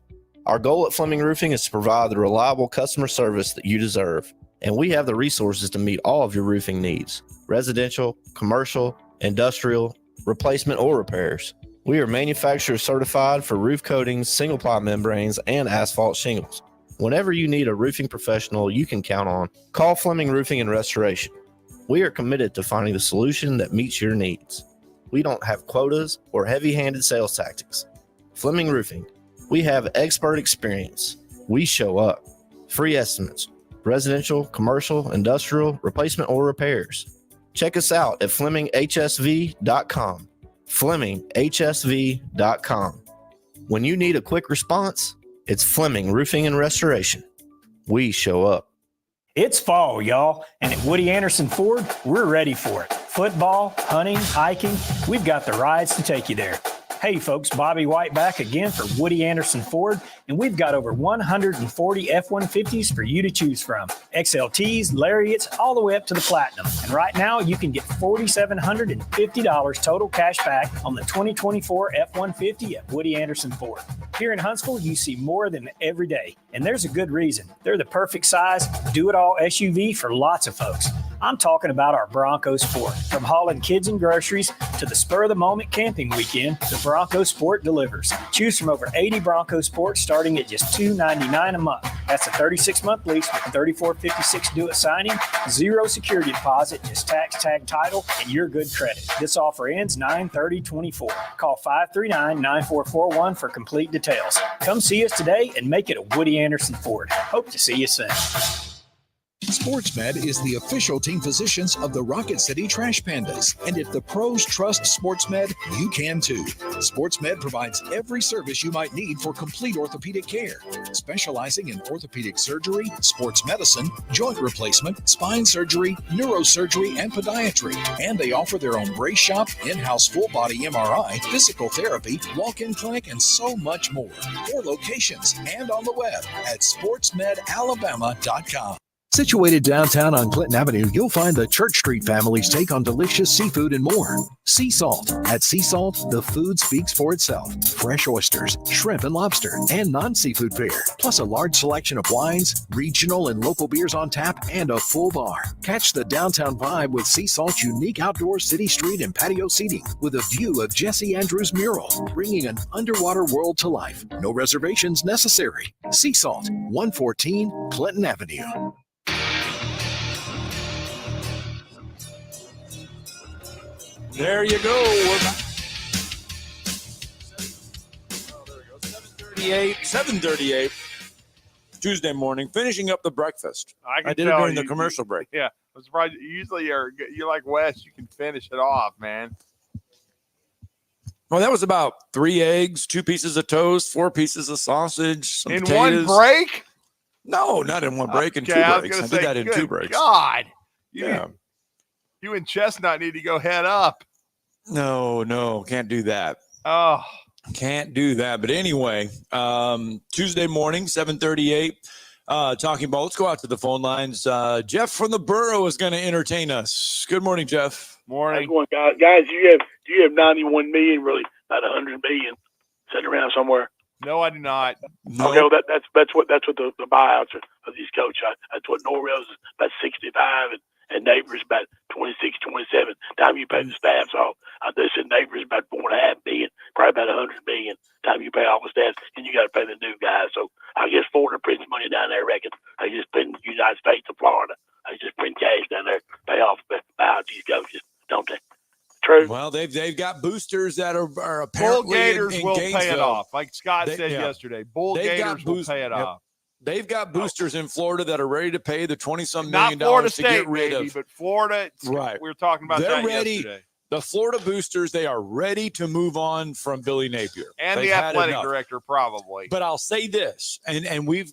Our goal at Fleming Roofing is to provide the reliable customer service that you deserve, and we have the resources to meet all of your roofing needs: residential, commercial, industrial, replacement, or repairs. We are manufacturer certified for roof coatings, single-ply membranes, and asphalt shingles. Whenever you need a roofing professional you can count on, call Fleming Roofing and Restoration. We are committed to finding the solution that meets your needs. We don't have quotas or heavy-handed sales tactics. Fleming Roofing. We have expert experience. We show up. Free estimates. Residential, commercial, industrial, replacement, or repairs. Check us out at FlemingHSV.com. FlemingHSV.com. When you need a quick response, it's Fleming Roofing and Restoration. We show up. It's fall, y'all, and at Woody Anderson Ford, we're ready for it. Football, hunting, hiking, we've got the rides to take you there. Hey folks, Bobby White back again for Woody Anderson Ford, and we've got over 140 F-150s for you to choose from. XLTs, Lariats, all the way up to the Platinum. And right now, you can get $4,750 total cash back on the 2024 F-150 at Woody Anderson Ford. Here in Huntsville, you see more than every day, and there's a good reason. They're the perfect size, do-it-all SUV for lots of folks. I'm talking about our Bronco Sport. From hauling kids and groceries to the spur-of-the-moment camping weekend, the Bronco Sport delivers. Choose from over 80 Bronco Sports starting at just $299 a month. That's a 36-month lease with $34.56 due at signing, 0 security deposit, just tax tag title, and your good credit. This offer ends 9/30/24. Call 539-9441 for complete details. Come see us today and make it a Woody Anderson Ford. Hope to see you soon. SportsMed is the official team physicians of the Rocket City Trash Pandas. And if the pros trust SportsMed, you can too. SportsMed provides every service you might need for complete orthopedic care, specializing in orthopedic surgery, sports medicine, joint replacement, spine surgery, neurosurgery, and podiatry. And they offer their own brace shop, in-house full-body MRI, physical therapy, walk-in clinic, and so much more. 4 locations and on the web at sportsmedalabama.com. Situated downtown on Clinton Avenue, you'll find the Church Street family's take on delicious seafood and more. Sea Salt. At Sea Salt, the food speaks for itself. Fresh oysters, shrimp and lobster, and non-seafood fare. Plus a large selection of wines, regional and local beers on tap, and a full bar. Catch the downtown vibe with Sea Salt's unique outdoor city street and patio seating with a view of Jesse Andrews' mural, bringing an underwater world to life. No reservations necessary. Sea Salt, 114 Clinton Avenue. There you go. We're back. 7:38 Tuesday morning, finishing up the breakfast. I did it during the commercial break. Yeah, I'm surprised. Usually you're like Wes, you can finish it off, man. Well, that was about 3 eggs, 2 pieces of toast, 4 pieces of sausage, some in potatoes. One break? No, not in one break. In 2 breaks. I did that in 2 breaks. God, yeah. You and Chestnut need to go head up. No, can't do that. Oh, can't do that. But anyway, Tuesday morning, 7:38, talking about. Let's go out to the phone lines. Jeff from the Borough is going to entertain us. Good morning, Jeff. Morning. Guys, do you have 91 million, really, about 100 million sitting around somewhere? No, I do not. No. Okay, well, that's what the buyouts of these coaches. That's what Norwell's is about 65 and Neighbors about 26, 27. Time you pay the staffs off, they said Neighbors about $4.5 billion, probably about $100 million. Time you pay all the staff, and you got to pay the new guys. So I guess Florida prints money down there. I reckon they just print the United States of Florida. They just print cash down there, pay off buyout these coaches, don't they? True. Well, they've got boosters that are apparently Bull Gators in will Gainesville. pay it off, like Scott said yesterday. Bull Gators will pay it off. They've got boosters in Florida that are ready to pay the $20-some Not million Florida to State, get rid maybe, of. but Florida. Right. We were talking about They're that ready. yesterday. The Florida boosters, they are ready to move on from Billy Napier. And They've the had athletic enough. director, probably. But I'll say this, and we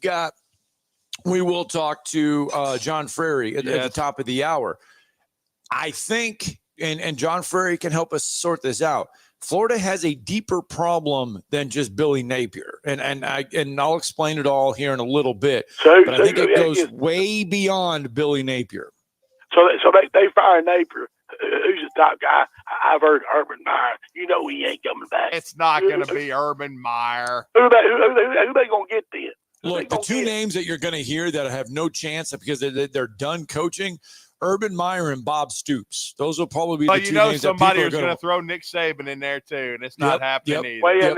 will talk to John Frary at the top of the hour. I think, and John Frary can help us sort this out. Florida has a deeper problem than just Billy Napier, and I'll explain it all here in a little bit. But I think it goes way beyond Billy Napier. So they fired Napier. Who's the top guy? I've heard Urban Meyer. You know he ain't coming back. It's not going to be Urban Meyer. Who they going to get then? Look, the two names that you're going to hear that have no chance because they're done coaching, Urban Meyer and Bob Stoops. Those will probably be the two names that people are going to throw Nick Saban in there too, and it's not happening either. Well, yeah,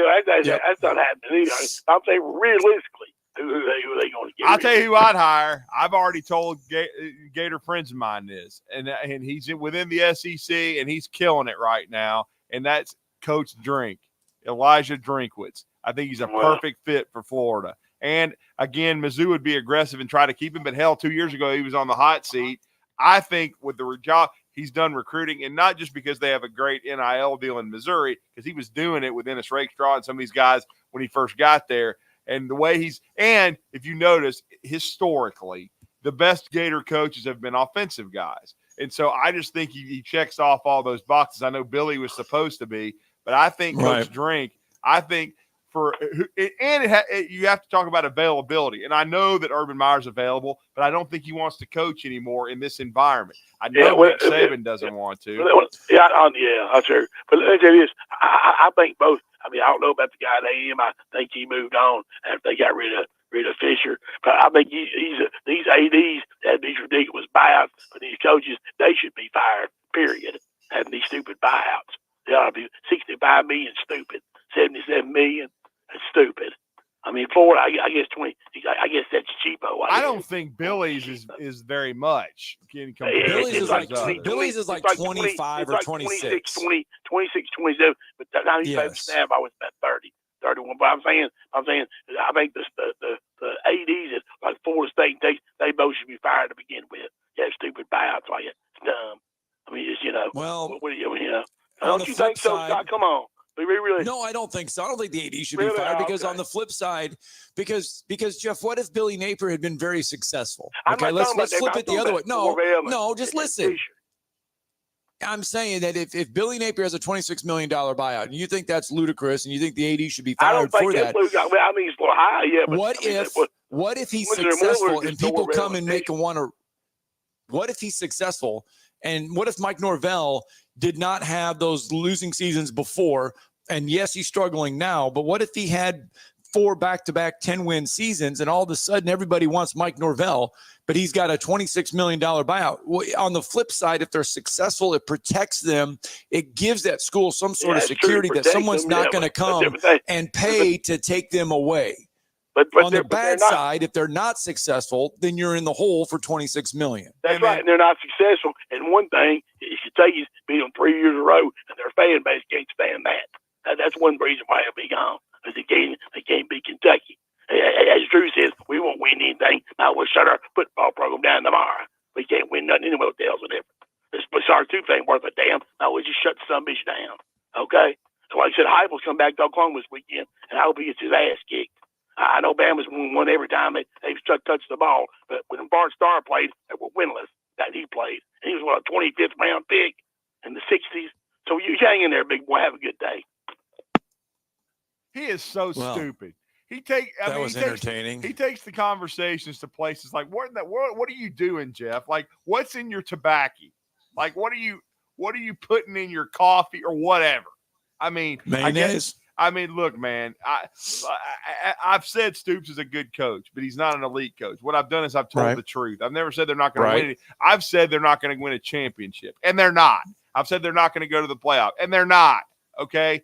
that's not happening either. I'm saying realistically, who are they going to get? I'll tell you who I'd hire. I've already told Gator friends of mine this, and he's within the SEC, and he's killing it right now, and that's Coach Elijah Drinkwitz. I think he's a perfect fit for Florida. And, again, Mizzou would be aggressive and try to keep him. But, hell, 2 years ago he was on the hot seat. I think with the job he's done recruiting, and not just because they have a great NIL deal in Missouri, because he was doing it with Ennis Rakestraw and some of these guys when he first got there. And the way and if you notice, historically, the best Gator coaches have been offensive guys. And so I just think he checks off all those boxes. I know Billy was supposed to be, but I think Coach Drink, I think – you have to talk about availability. And I know that Urban Meyer's available, but I don't think he wants to coach anymore in this environment. I know Nick Saban doesn't want to. I'm sure. But let me tell you this. I think both. I mean, I don't know about the guy at AM. I think he moved on after they got rid of Fisher. But I think these ADs had these ridiculous buyouts for these coaches. They should be fired, period, having these stupid buyouts. They ought to be $65 million stupid, $77 million. It's stupid. I mean, Florida, I guess 20. I guess that's cheapo. I don't think Billy's is very much. Billy's is like 25 or 26. 26, 27. But now he's playing snap. I was about 30, 31. But I'm saying, I think the ADs at like Florida State and Texas, they both should be fired to begin with. Yeah, stupid buyouts like it. It's dumb. I mean, it's Well, what do you don't you think so, Scott? Come on. Really? No, I don't think so. I don't think the AD should be fired because on the flip side, because Jeff, what if Billy Napier had been very successful? Okay, let's flip it the other way. No, just listen. I'm saying that if Billy Napier has a $26 million buyout and you think that's ludicrous and you think the AD should be fired for that, I mean, it's a little high, yeah. But what if he's successful and people come and make him want to? What if he's successful and what if Mike Norvell did not have those losing seasons before? And yes, he's struggling now, but what if he had 4 back-to-back 10-win seasons and all of a sudden everybody wants Mike Norvell, but he's got a $26 million buyout? Well, on the flip side, if they're successful, it protects them. It gives that school some sort of security that someone's not going to come and pay to take them away. But on the bad side, if they're not successful, then you're in the hole for $26 million. That's right, and they're not successful. And one thing, you should take is beat them 3 years in a row, and their fan base can't stand that. That's one reason why he'll be gone. Because they can't beat Kentucky. As Drew says, we won't win anything. Now we'll shut our football program down tomorrow. We can't win nothing anyway. What the hell's the difference? This bizarre 2 ain't worth a damn. Now we'll just shut some bitch down. Okay? So like I said, Heupel's come back to Oklahoma this weekend, and I hope he gets his ass kicked. I know Bama's won every time they've touched the ball, but when Bart Starr played, they were winless that he played. And he was, a 25th round pick in the 60s. So you hang in there, big boy. Have a good day. He is so stupid. He entertaining. He takes the conversations to places like, what are you doing, Jeff? Like, what's in your tobacco? Like, what are you putting in your coffee or whatever? I mean, mayonnaise. Look, man, I've said Stoops is a good coach, but he's not an elite coach. What I've done is I've told the truth. I've never said they're not going to win it. I've said they're not going to win a championship, and they're not. I've said they're not going to go to the playoff, and they're not. Okay?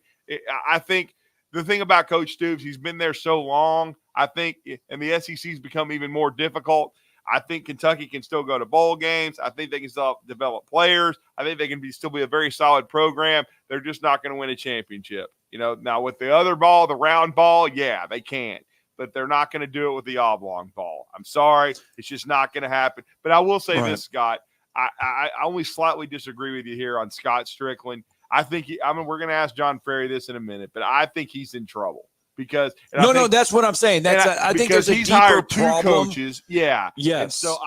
I think the thing about Coach Stoops, he's been there so long, I think, and the SEC's become even more difficult. I think Kentucky can still go to bowl games. I think they can still develop players. I think they can still be a very solid program. They're just not going to win a championship. Now with the other ball, the round ball, yeah, they can. But they're not going to do it with the oblong ball. I'm sorry. It's just not going to happen. But I will say this, Scott. I only slightly disagree with you here on Scott Strickland. I think we're going to ask John Ferry this in a minute, but I think he's in trouble. Because that's what I'm saying. I think there's a deeper hired 2 problem. Coaches, yeah. Yes. And so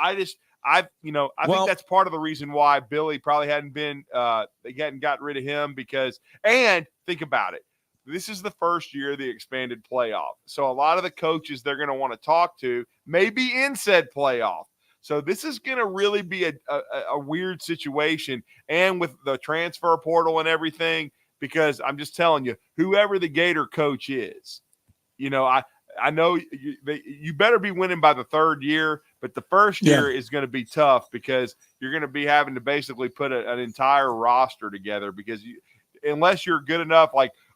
I think that's part of the reason why Billy probably hadn't been they hadn't gotten rid of him because, and think about it. This is the first year of the expanded playoff. So a lot of the coaches they're going to want to talk to may be in said playoff. So this is going to really be a weird situation. And with the transfer portal and everything, because I'm just telling you, whoever the Gator coach is, I know you better be winning by the third year, but the first year is going to be tough because you're going to be having to basically put an entire roster together because unless you're good enough,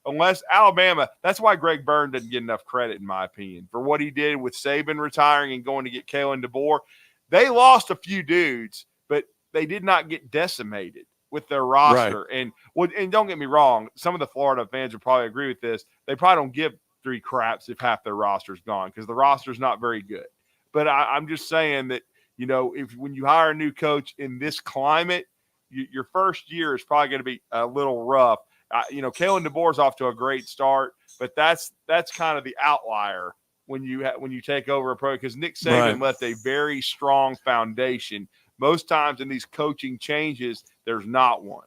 unless Alabama, that's why Greg Byrne doesn't get enough credit, in my opinion, for what he did with Saban retiring and going to get Kalen DeBoer. They lost a few dudes, but they did not get decimated with their roster. Right. And don't get me wrong, some of the Florida fans would probably agree with this. They probably don't give three craps if half their roster's gone because the roster's not very good. But I'm just saying that, when you hire a new coach in this climate, your first year is probably going to be a little rough. Kalen DeBoer's off to a great start, but that's kind of the outlier when you take over a pro because Nick Saban left a very strong foundation. Most times in these coaching changes, there's not one.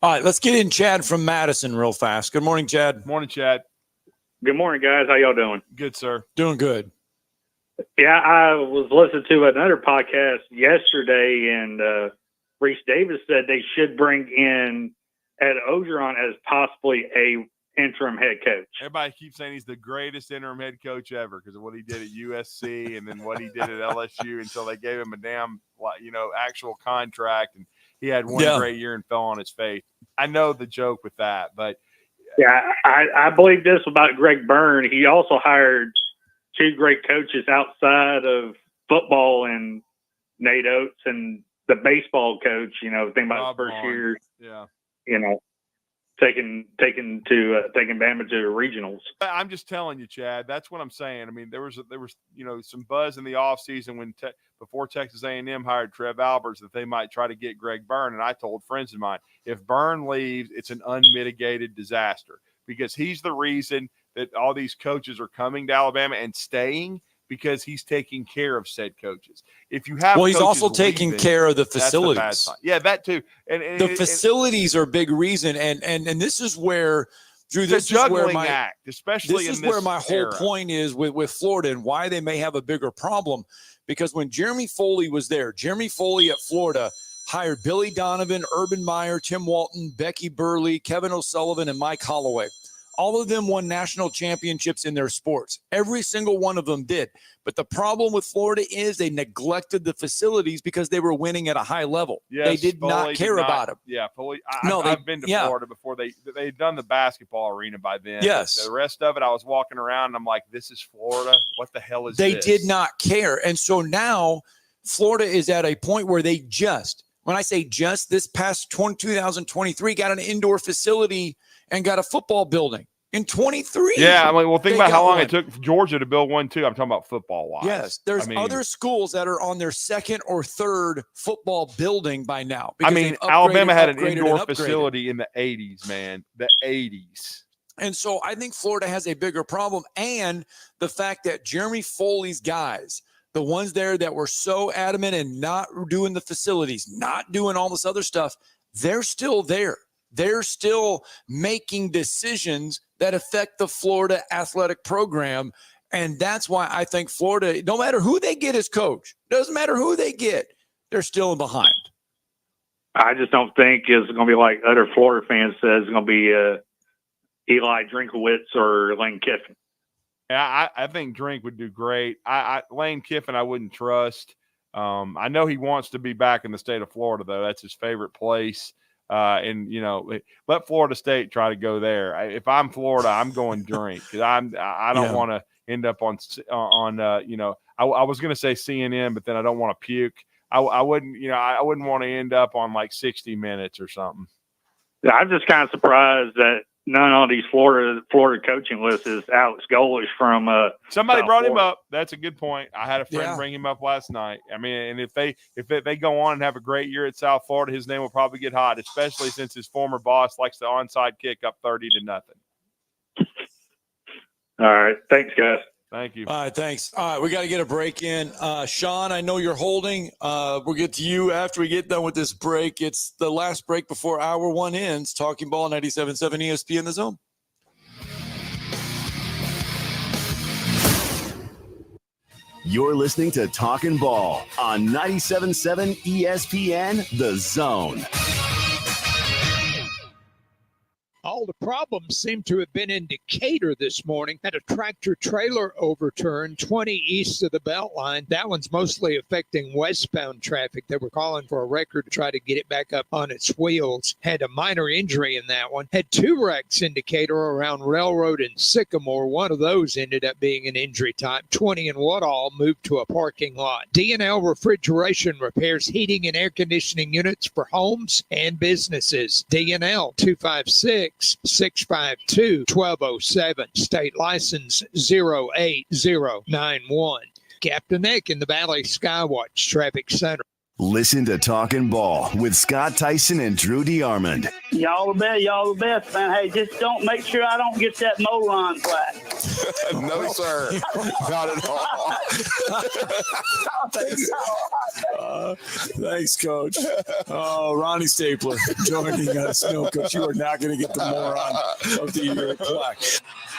All right, let's get in Chad from Madison real fast. Good morning, Chad. Morning, Chad. Good morning, guys. How y'all doing? Good, sir. Doing good. Yeah, I was listening to another podcast yesterday, and Reese Davis said they should bring in Ed Ogeron as possibly a interim head coach. Everybody keeps saying he's the greatest interim head coach ever because of what he did at USC and then what he did at LSU until they gave him a damn, actual contract, and he had one great year and fell on his face. I know the joke with that, but yeah, I believe this about Greg Byrne. He also hired two great coaches outside of football and Nate Oates and the baseball coach. Think about his first year. Yeah. Taking Bama to regionals. I'm just telling you, Chad. That's what I'm saying. I mean, there was some buzz in the offseason before Texas A&M hired Trev Alberts that they might try to get Greg Byrne. And I told friends of mine, if Byrne leaves, it's an unmitigated disaster because he's the reason that all these coaches are coming to Alabama and staying because he's taking care of said coaches. If you have, he's also taking care of the facilities. Yeah, that too. And the facilities are a big reason. And this is where, Drew, this is where my act, especially this in is where my whole era. point is with Florida and why they may have a bigger problem. Because when Jeremy Foley was there, Jeremy Foley at Florida hired Billy Donovan, Urban Meyer, Tim Walton, Becky Burley, Kevin O'Sullivan, and Mike Holloway. All of them won national championships in their sports. Every single one of them did. But the problem with Florida is they neglected the facilities because they were winning at a high level. Yes, they did not care about them. Yeah, Foley. I've been to Florida before. They'd done the basketball arena by then. Yes. The rest of it, I was walking around and I'm like, this is Florida. What the hell is this? They did not care. And so now Florida is at a point where they when I say this past 2023, got an indoor facility and got a football building in 23. Yeah, think about how long it took Georgia to build one too. I'm talking about football-wise. Yes, there's other schools that are on their second or third football building by now. Alabama had an indoor facility in the 80s, man. The 80s. And so I think Florida has a bigger problem. And the fact that Jeremy Foley's guys, the ones there that were so adamant and not doing the facilities, not doing all this other stuff, they're still there. They're still making decisions that affect the Florida athletic program. And that's why I think Florida, no matter who they get as coach, doesn't matter who they get, they're still behind. I just don't think it's going to be like other Florida fans says it's going to be Eli Drinkowitz or Lane Kiffin. Yeah, I think Drink would do great. Lane Kiffin, I wouldn't trust. I know he wants to be back in the state of Florida, though. That's his favorite place. Let Florida State try to go there. If I'm Florida, I'm going Drink because I don't want to end up on I was going to say CNN, but then I don't want to puke. I wouldn't want to end up on like 60 Minutes or something. I'm just kind of surprised that none of these Florida coaching lists is Alex Golesh from somebody South brought Florida. him up. That's a good point. I had a friend bring him up last night. I mean, and if they go on and have a great year at South Florida, his name will probably get hot, especially since his former boss likes the onside kick up 30-0. All right. Thanks, guys. Thank you. All right, thanks. All right, we got to get a break in. Sean, I know you're holding. We'll get to you after we get done with this break. It's the last break before hour one ends. Talking Ball, 97.7 ESPN The Zone. You're listening to Talkin' Ball on 97.7 ESPN The Zone. All the problems seem to have been in Decatur this morning. Had a tractor trailer overturned 20 east of the Beltline. That one's mostly affecting westbound traffic. They were calling for a record to try to get it back up on its wheels. Had a minor injury in that one. Had 2 wrecks in Decatur around Railroad and Sycamore. One of those ended up being an injury type. 20 and Woodall moved to a parking lot. D&L Refrigeration repairs heating and air conditioning units for homes and businesses. D&L 256-652-1207. State license 08091. Captain Eck in the Valley Skywatch Traffic Center. Listen to Talkin' Ball with Scott Tyson and Drew DeArmond. Y'all the best, man. Hey, just don't make sure I don't get that Moron plaque. No, sir. Not at all. Thanks, Coach. Oh, Ronnie Stapler joining us. No, Coach, you are not going to get the Moron of the Year plaque.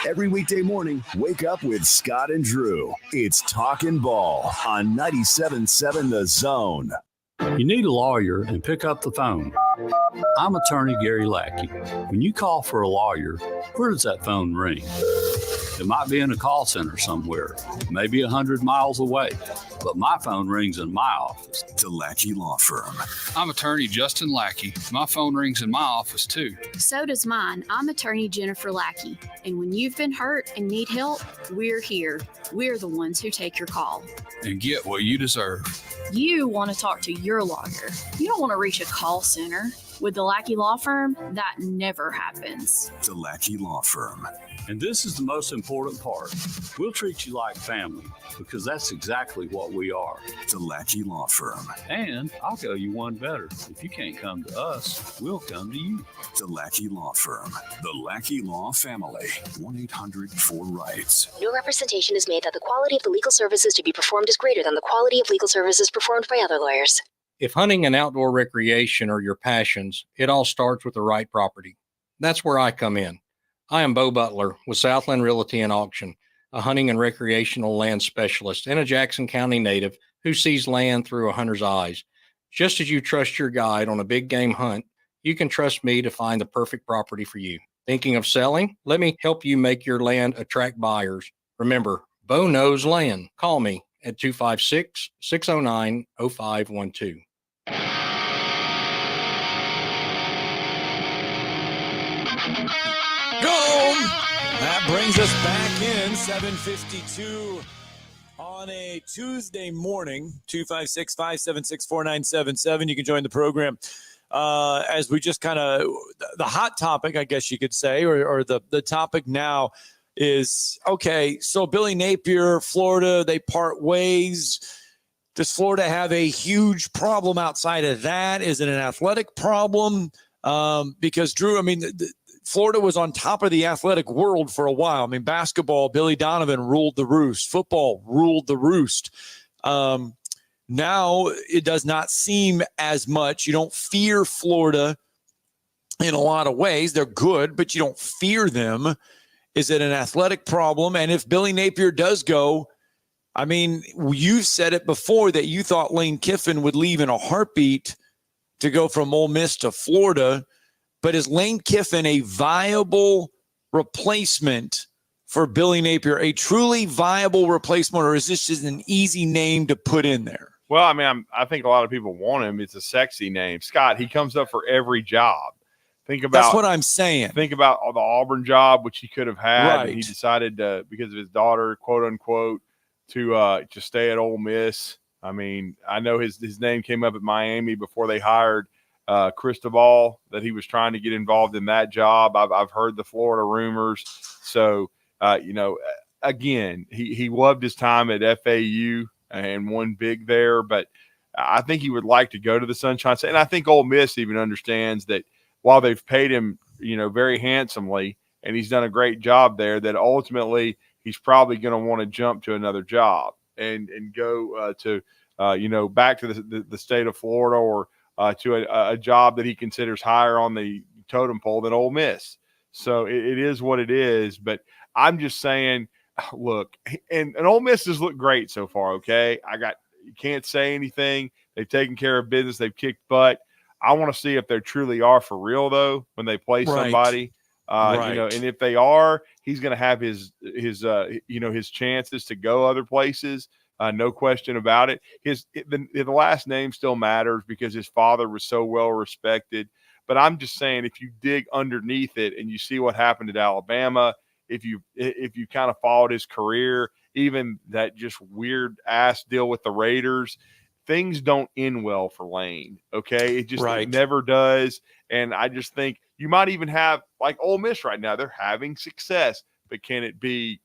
Every weekday morning, wake up with Scott and Drew. It's Talkin' Ball on 97.7 The Zone. You need a lawyer and pick up the phone. I'm attorney Gary Lackey. When you call for a lawyer, where does that phone ring? It might be in a call center somewhere, maybe 100 miles away, but my phone rings in my office. The Lackey Law Firm. I'm attorney Justin Lackey. My phone rings in my office too. So does mine. I'm attorney Jennifer Lackey. And when you've been hurt and need help, we're here. We're the ones who take your call. And get what you deserve. You want to talk to your lawyer. You don't want to reach a call center. With the Lackey Law Firm, that never happens. The Lackey Law Firm. And this is the most important part. We'll treat you like family because that's exactly what we are. The Lackey Law Firm. And I'll go you one better. If you can't come to us, we'll come to you. The Lackey Law Firm. The Lackey Law Family. 1-800-4-RIGHTS. No representation is made that the quality of the legal services to be performed is greater than the quality of legal services performed by other lawyers. If hunting and outdoor recreation are your passions, it all starts with the right property. That's where I come in. I am Bo Butler with Southland Realty and Auction, a hunting and recreational land specialist and a Jackson County native who sees land through a hunter's eyes. Just as you trust your guide on a big game hunt, you can trust me to find the perfect property for you. Thinking of selling? Let me help you make your land attract buyers. Remember, Bo knows land. Call me at 256-609-0512. That brings us back in 7:52 on a Tuesday morning. 256-576-4977. You can join the program as we just kind of the hot topic, I guess you could say, or the topic now is, okay, so Billy Napier, Florida, they part ways. Does Florida have a huge problem outside of that? Is it an athletic problem? Because, Drew, I mean, Florida was on top of the athletic world for a while. I mean, basketball, Billy Donovan ruled the roost. Football ruled the roost. Now it does not seem as much. You don't fear Florida in a lot of ways. They're good, but you don't fear them. Is it an athletic problem? And if Billy Napier does go, I mean, you've said it before that you thought Lane Kiffin would leave in a heartbeat to go from Ole Miss to Florida. But is Lane Kiffin a viable replacement for Billy Napier, a truly viable replacement, or is this just an easy name to put in there? Well, I mean, I think a lot of people want him. It's a sexy name. Scott, he comes up for every job. Think about that's what I'm saying. Think about the Auburn job, which he could have had. Right. And he decided because of his daughter, quote unquote, to stay at Ole Miss. I mean, I know his name came up at Miami before they hired Cristobal, that he was trying to get involved in that job. I've heard the Florida rumors. So, again, he loved his time at FAU and won big there, but I think he would like to go to the Sunshine State. And I think Ole Miss even understands that while they've paid him, very handsomely, and he's done a great job there, that ultimately he's probably going to want to jump to another job and go to back to the state of Florida or to a job that he considers higher on the totem pole than Ole Miss. So it is what it is. But I'm just saying, look, and Ole Miss has looked great so far. Okay, you can't say anything. They've taken care of business. They've kicked butt. I want to see if they truly are for real though when they play somebody. And if they are, he's going to have his chances to go other places. No question about it. The last name still matters because his father was so well respected. But I'm just saying, if you dig underneath it and you see what happened at Alabama, if you kind of followed his career, even that just weird ass deal with the Raiders, things don't end well for Lane. Okay, it just it never does. And I just think you might even have like Ole Miss right now. They're having success, but can it be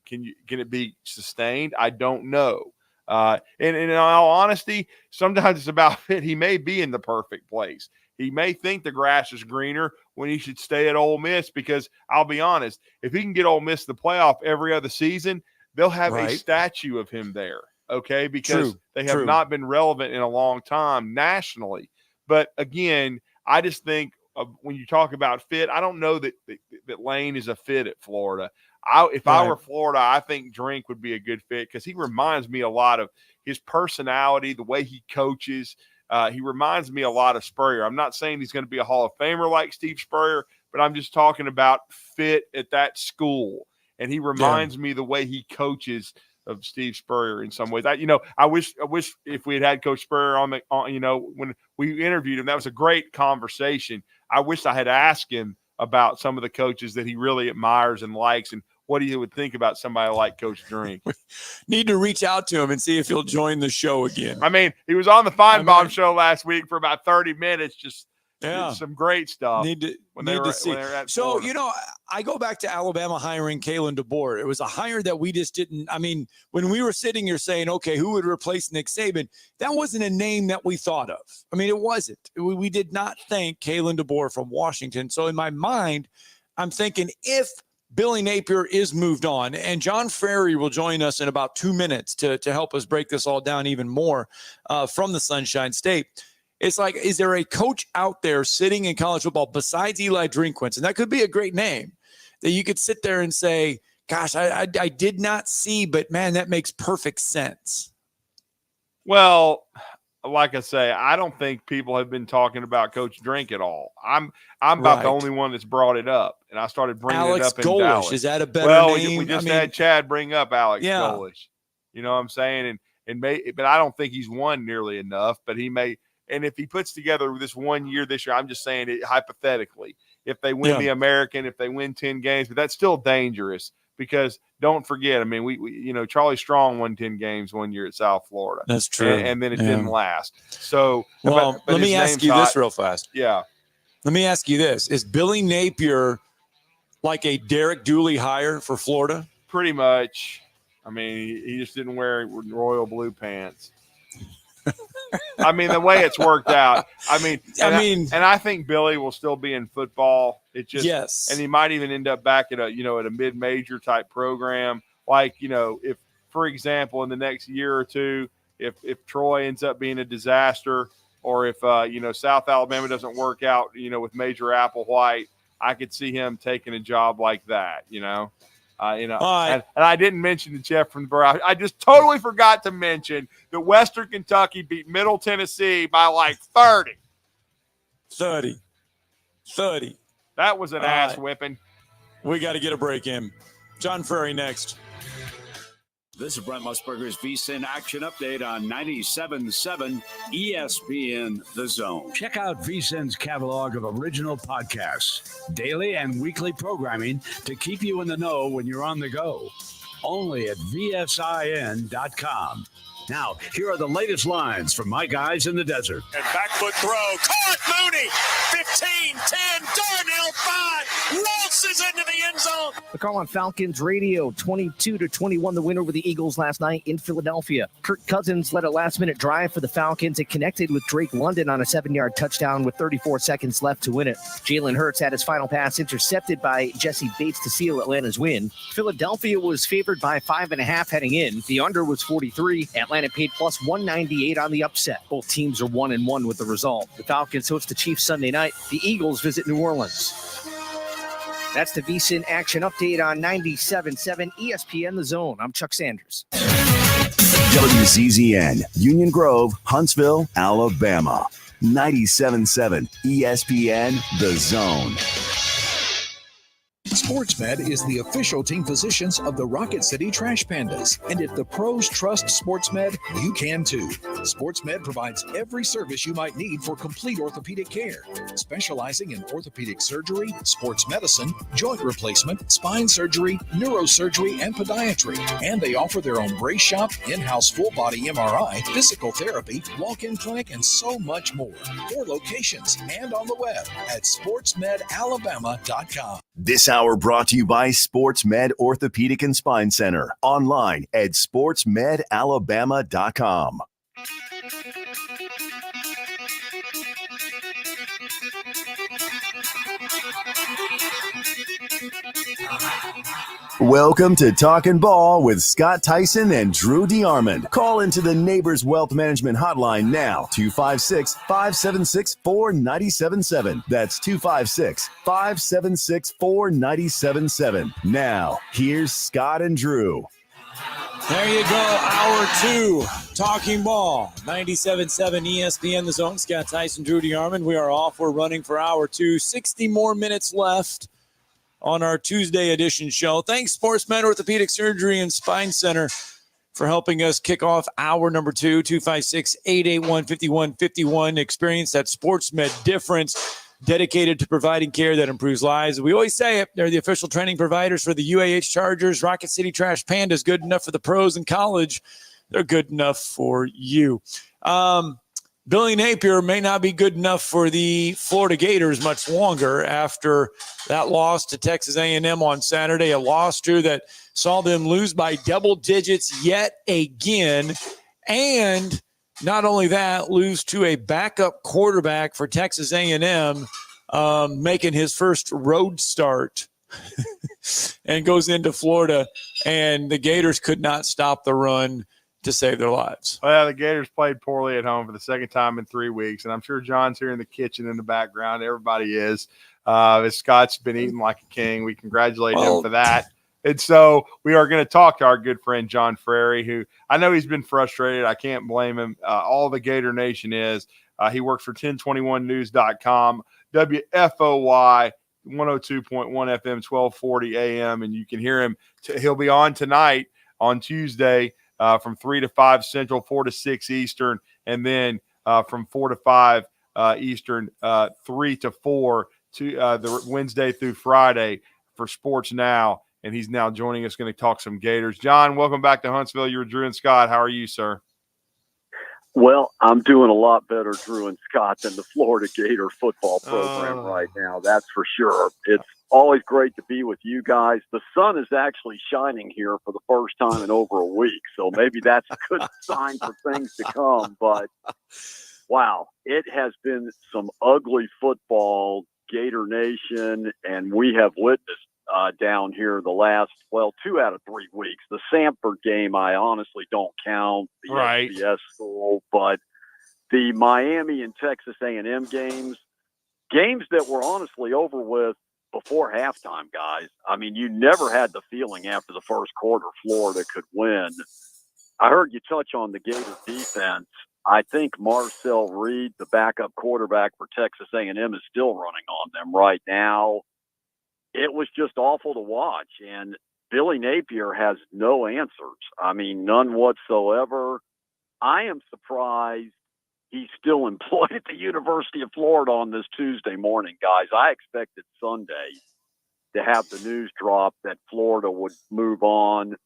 sustained? I don't know. And in all honesty, sometimes it's about fit. He may be in the perfect place. He may think the grass is greener when he should stay at Ole Miss because I'll be honest, if he can get Ole Miss to the playoff every other season, they'll have a statue of him there, okay? Because they have not been relevant in a long time nationally. But again, I just think when you talk about fit, I don't know that Lane is a fit at Florida. If I were Florida, I think Drink would be a good fit because he reminds me a lot of his personality, the way he coaches. He reminds me a lot of Spurrier. I'm not saying he's going to be a Hall of Famer like Steve Spurrier, but I'm just talking about fit at that school. And he reminds me the way he coaches of Steve Spurrier in some ways. I wish if we had Coach Spurrier on when we interviewed him, that was a great conversation. I wish I had asked him about some of the coaches that he really admires and likes and what he would think about somebody like Coach Drink. Need to reach out to him and see if he'll join the show again. I mean, he was on the Feinbaum show last week for about 30 minutes, just some great stuff. Need to see. So, I go back to Alabama hiring Kalen DeBoer. It was a hire that we just didn't. I mean, when we were sitting here saying, okay, who would replace Nick Saban? That wasn't a name that we thought of. I mean, it wasn't. We did not think Kalen DeBoer from Washington. So in my mind, I'm thinking if Billy Napier is moved on, and John Frary will join us in about 2 minutes to help us break this all down even more from the Sunshine State. It's like, is there a coach out there sitting in college football besides Eli Drinkwitz? And that could be a great name that you could sit there and say, gosh, I did not see, but man, that makes perfect sense. Well, like I say, I don't think people have been talking about Coach Drink at all. I'm about the only one that's brought it up, and I started bringing it up in Golish. Dallas. Is that a better name? We just had Chad bring up Alex Golish. You know what I'm saying? But I don't think he's won nearly enough. But he may, and if he puts together this 1 year this year, I'm just saying it hypothetically. If they win the American, if they win 10 games, but that's still dangerous. Because don't forget, I mean, we Charlie Strong won 10 games 1 year at South Florida. That's true. And then it didn't last. So, but let me ask you this real fast. Yeah. Let me ask you this. Is Billy Napier like a Derek Dooley hire for Florida? Pretty much. I mean, he just didn't wear royal blue pants. I mean, the way it's worked out. I think Billy will still be in football. It just and he might even end up back at a mid-major type program. Like, if, for example, in the next year or two, if Troy ends up being a disaster, or if South Alabama doesn't work out, with Major Applewhite, I could see him taking a job like that. And I didn't mention the Jeff from Burrow. I just totally forgot to mention that Western Kentucky beat Middle Tennessee by like 30. 30. That was an ass whipping. We got to get a break in. John Frary next. This is Brent Musburger's VSiN Action Update on 97.7 ESPN The Zone. Check out VSiN's catalog of original podcasts, daily and weekly programming to keep you in the know when you're on the go. Only at VSIN.com. Now, here are the latest lines from my guys in the desert. And back foot throw. Caught Mooney. 15, 10, Darnell 5. Waltzes into the end zone. The call on Falcons radio, 22-21, the win over the Eagles last night in Philadelphia. Kirk Cousins led a last-minute drive for the Falcons. It connected with Drake London on a 7-yard touchdown with 34 seconds left to win it. Jalen Hurts had his final pass intercepted by Jesse Bates to seal Atlanta's win. Philadelphia was favored by 5.5 heading in. The under was 43. Atlanta paid plus 198 on the upset. Both teams are 1-1 with the result. The Falcons host the Chiefs Sunday night. The Eagles visit New Orleans. That's the VSiN Action Update on 97.7 ESPN The Zone. I'm Chuck Sanders. WCZN, Union Grove, Huntsville, Alabama. 97.7 ESPN The Zone. SportsMed is the official team physicians of the Rocket City Trash Pandas. And if the pros trust SportsMed, you can too. SportsMed provides every service you might need for complete orthopedic care, specializing in orthopedic surgery, sports medicine, joint replacement, spine surgery, neurosurgery, and podiatry. And they offer their own brace shop, in-house full-body MRI, physical therapy, walk-in clinic, and so much more. 4 locations and on the web at sportsmedalabama.com. This hour brought to you by SportsMed Orthopedic and Spine Center. Online at sportsmedalabama.com. Welcome to Talkin' Ball with Scott Tyson and Drew DeArmond. Call into the Neighbors Wealth Management Hotline now, 256-576-4977. That's 256-576-4977. Now, here's Scott and Drew. There you go, hour 2, Talking Ball, 97.7 ESPN The Zone. Scott Tyson, Drew DeArmond. We are off. We're running for hour 2. 60 more minutes left on our Tuesday edition show. Thanks, SportsMed Orthopedic Surgery and Spine Center, for helping us kick off hour number 2, 256-881-5151. Experience that SportsMed difference, dedicated to providing care that improves lives. We always say it. They're the official training providers for the UAH Chargers. Rocket City Trash Pandas, good enough for the pros in college. They're good enough for you. Billy Napier may not be good enough for the Florida Gators much longer after that loss to Texas A&M on Saturday, a loss, Drew, that saw them lose by double digits yet again. And not only that, lose to a backup quarterback for Texas A&M, making his first road start and goes into Florida, and the Gators could not stop the run to save their lives. Well, the Gators played poorly at home for the second time in 3 weeks, and I'm sure John's here in the kitchen in the background. Everybody is. Scott's been eating like a king. We congratulate him for that. And so we are going to talk to our good friend John Frary, who I know he's been frustrated. I can't blame him. All the Gator Nation is. He works for 1021news.com, WFOY, 102.1 FM, 1240 AM, and you can hear him. He'll be on tonight on Tuesday from 3 to 5 Central, 4 to 6 Eastern, and then from 4 to 5 Eastern, 3 to 4 to the Wednesday through Friday for Sports Now. And he's now joining us, going to talk some Gators. John, welcome back to Huntsville. You're Drew and Scott. How are you, sir? Well, I'm doing a lot better, Drew and Scott, than the Florida Gator football program right now. That's for sure. It's always great to be with you guys. The sun is actually shining here for the first time in over a week, so maybe that's a good sign for things to come. But, wow, it has been some ugly football, Gator Nation, and we have witnessed down here the last, 2 out of 3 weeks. The Samford game, I honestly don't count, the FBS school, but the Miami and Texas A&M games that were honestly over with before halftime, guys. I mean, you never had the feeling after the first quarter Florida could win. I heard you touch on the Gator defense. I think Marcel Reed, the backup quarterback for Texas A&M, is still running on them right now. It was just awful to watch, and Billy Napier has no answers. I mean, none whatsoever. I am surprised he's still employed at the University of Florida on this Tuesday morning, guys. I expected Sunday to have the news drop that Florida would move on.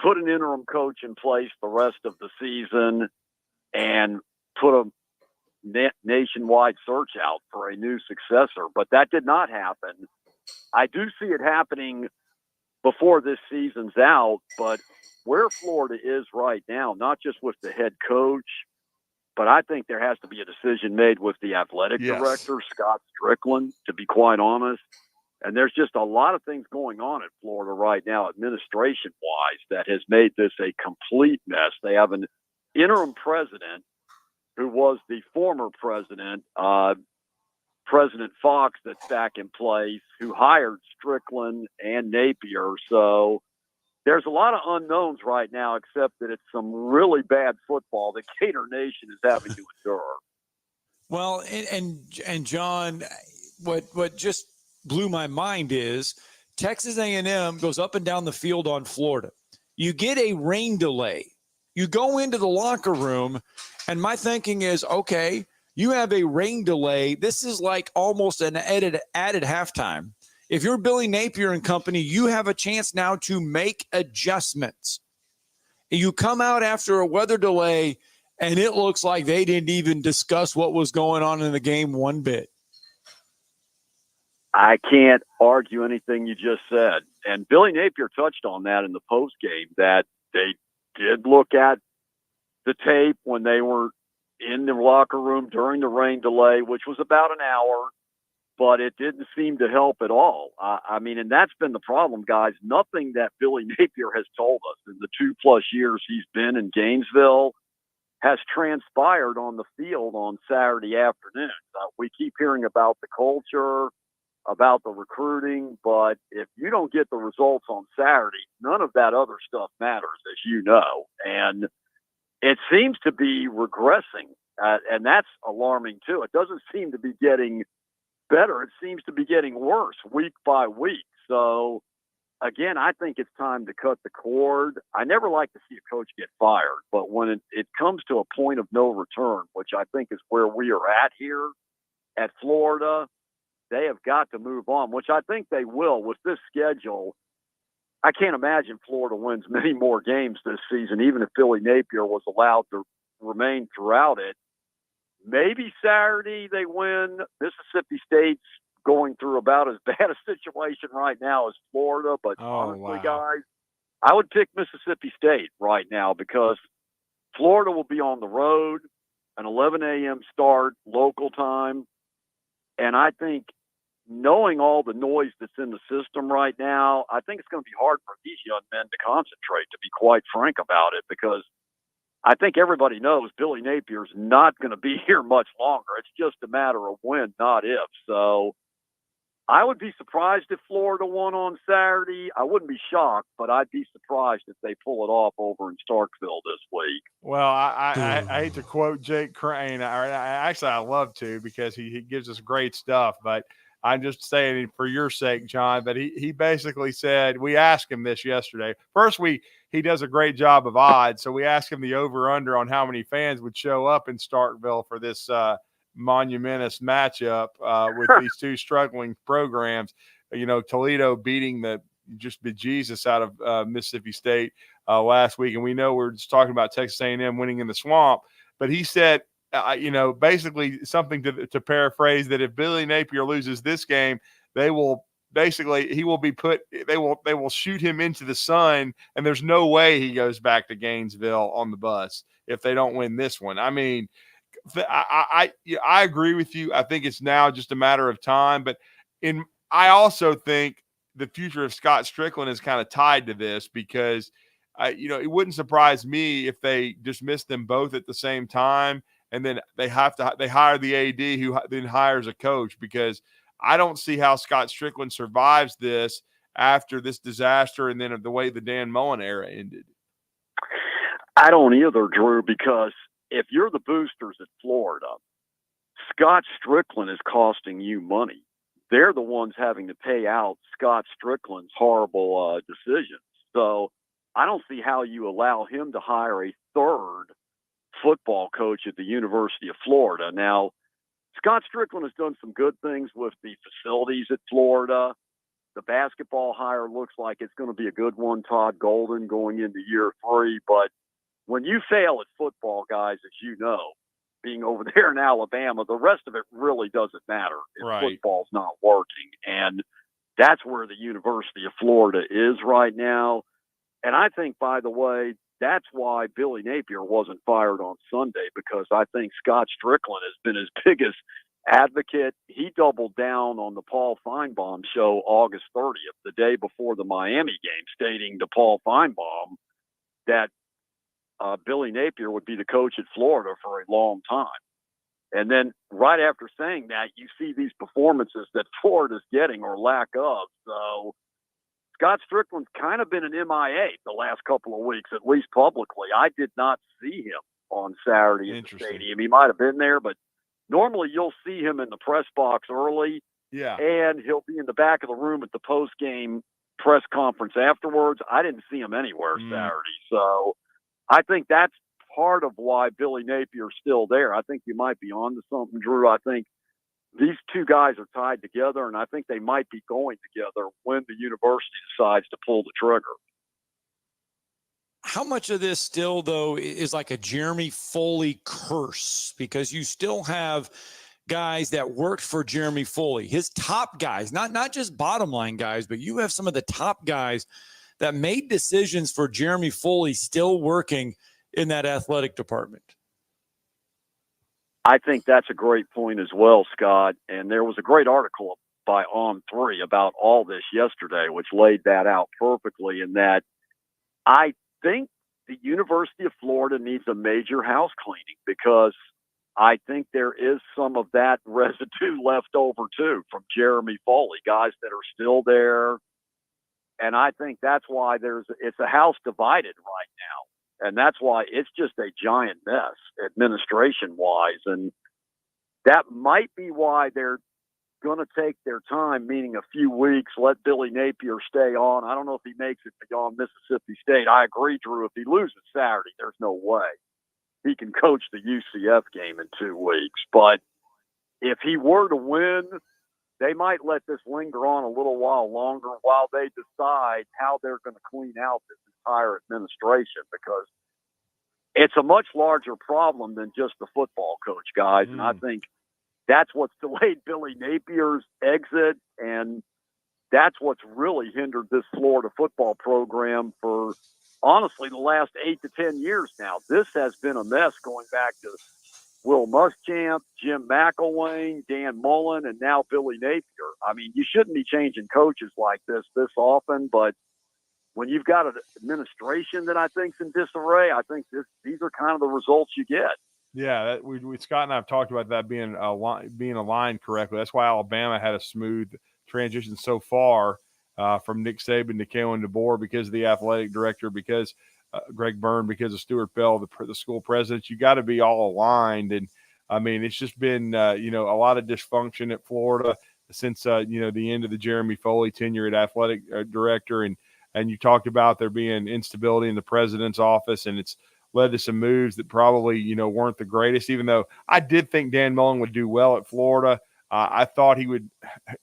put an interim coach in place the rest of the season and put a nationwide search out for a new successor. But that did not happen. I do see it happening before this season's out, but where Florida is right now, not just with the head coach, but I think there has to be a decision made with the athletic director, Scott Strickland, to be quite honest. And there's just a lot of things going on in Florida right now, administration-wise, that has made this a complete mess. They have an interim president who was the former president, President Fox, that's back in place, who hired Strickland and Napier. So there's a lot of unknowns right now, except that it's some really bad football that Gator Nation is having to endure. Well, and John, what just blew my mind is Texas A&M goes up and down the field on Florida. You get a rain delay. You go into the locker room, and my thinking is, okay, you have a rain delay. This is like almost an added halftime. If you're Billy Napier and company, you have a chance now to make adjustments. You come out after a weather delay, and it looks like they didn't even discuss what was going on in the game one bit. I can't argue anything you just said. And Billy Napier touched on that in the post game, that they did look at the tape when they were in the locker room during the rain delay, which was about an hour, but it didn't seem to help at all. I mean, and that's been the problem, guys. Nothing that Billy Napier has told us in the 2+ years he's been in Gainesville has transpired on the field on Saturday afternoons. We keep hearing about the culture, about the recruiting, but if you don't get the results on Saturday, none of that other stuff matters, as you know. And it seems to be regressing, and that's alarming too. It doesn't seem to be getting better. It seems to be getting worse week by week. So, again, I think it's time to cut the cord. I never like to see a coach get fired, but when it comes to a point of no return, which I think is where we are at here at Florida, they have got to move on, which I think they will with this schedule. I can't imagine Florida wins many more games this season, even if Billy Napier was allowed to remain throughout it. Maybe Saturday they win. Mississippi State's going through about as bad a situation right now as Florida, but honestly, guys, I would pick Mississippi State right now because Florida will be on the road, an 11 a.m. start local time, and I think knowing all the noise that's in the system right now, I think it's going to be hard for these young men to concentrate, to be quite frank about it, because I think everybody knows Billy Napier's not going to be here much longer. It's just a matter of when, not if. So I would be surprised if Florida won on Saturday. I wouldn't be shocked, but I'd be surprised if they pull it off over in Starkville this week. Well, I hate to quote Jake Crane. I love to, because he gives us great stuff, but I'm just saying for your sake, John, but he basically said, we asked him this yesterday. First, he does a great job of odds. So we asked him the over-under on how many fans would show up in Starkville for this monumentous matchup with these two struggling programs. You know, Toledo beating the just bejesus out of Mississippi State last week. And we know we're just talking about Texas A&M winning in the swamp. But he said, basically something to paraphrase, that if Billy Napier loses this game, they will shoot him into the sun, and there's no way he goes back to Gainesville on the bus if they don't win this one. I mean, I agree with you. I think it's now just a matter of time, but I also think the future of Scott Strickland is kind of tied to this, because it wouldn't surprise me if they dismiss them both at the same time. And then they hire the AD, who then hires a coach, because I don't see how Scott Strickland survives this after this disaster and then the way the Dan Mullen era ended. I don't either, Drew, because if you're the boosters at Florida, Scott Strickland is costing you money. They're the ones having to pay out Scott Strickland's horrible decisions. So I don't see how you allow him to hire a third football coach at the University of Florida. Now, Scott Strickland has done some good things with the facilities at Florida. The basketball hire looks like it's going to be a good one, Todd Golden, going into year 3. But when you fail at football, guys, as you know, being over there in Alabama, the rest of it really doesn't matter if football's not working. And that's where the University of Florida is right now. And I think, by the way, that's why Billy Napier wasn't fired on Sunday, because I think Scott Strickland has been his biggest advocate. He doubled down on the Paul Feinbaum show August 30th, the day before the Miami game, stating to Paul Feinbaum that Billy Napier would be the coach at Florida for a long time. And then right after saying that, you see these performances that Florida's getting or lack of. So Scott Strickland's kind of been an MIA the last couple of weeks, at least publicly. I did not see him on Saturday at the stadium. He might have been there, but normally you'll see him in the press box early, and he'll be in the back of the room at the post-game press conference afterwards. I didn't see him anywhere Saturday. So I think that's part of why Billy Napier's still there. I think you might be on to something, Drew. I think these two guys are tied together, and I think they might be going together when the university decides to pull the trigger. How much of this still, though, is like a Jeremy Foley curse? Because you still have guys that worked for Jeremy Foley, his top guys, not just bottom line guys, but you have some of the top guys that made decisions for Jeremy Foley still working in that athletic department. I think that's a great point as well, Scott. And there was a great article by On3 about all this yesterday, which laid that out perfectly, in that I think the University of Florida needs a major house cleaning, because I think there is some of that residue left over too from Jeremy Foley, guys that are still there. And I think that's why it's a house divided right now. And that's why it's just a giant mess administration-wise. And that might be why they're going to take their time, meaning a few weeks, let Billy Napier stay on. I don't know if he makes it beyond Mississippi State. I agree, Drew. If he loses Saturday, there's no way he can coach the UCF game in 2 weeks. But if he were to win, they might let this linger on a little while longer while they decide how they're going to clean out this entire administration, because it's a much larger problem than just the football coach, guys. And I think that's what's delayed Billy Napier's exit, and that's what's really hindered this Florida football program for, honestly, the last 8 to 10 years now. This has been a mess going back to Will Muschamp, Jim McElwain, Dan Mullen, and now Billy Napier. I mean, you shouldn't be changing coaches like this often, but when you've got an administration that I think's in disarray, I think these are kind of the results you get. Yeah, we Scott and I have talked about that being aligned correctly. That's why Alabama had a smooth transition so far from Nick Saban to Kalen DeBoer, because of the athletic director, because Greg Byrne, because of Stuart Bell, the school president. You got to be all aligned. And I mean, it's just been a lot of dysfunction at Florida since the end of the Jeremy Foley tenure at athletic director, and you talked about there being instability in the president's office, and it's led to some moves that probably weren't the greatest. Even though I did think Dan Mullen would do well at Florida, I thought he would,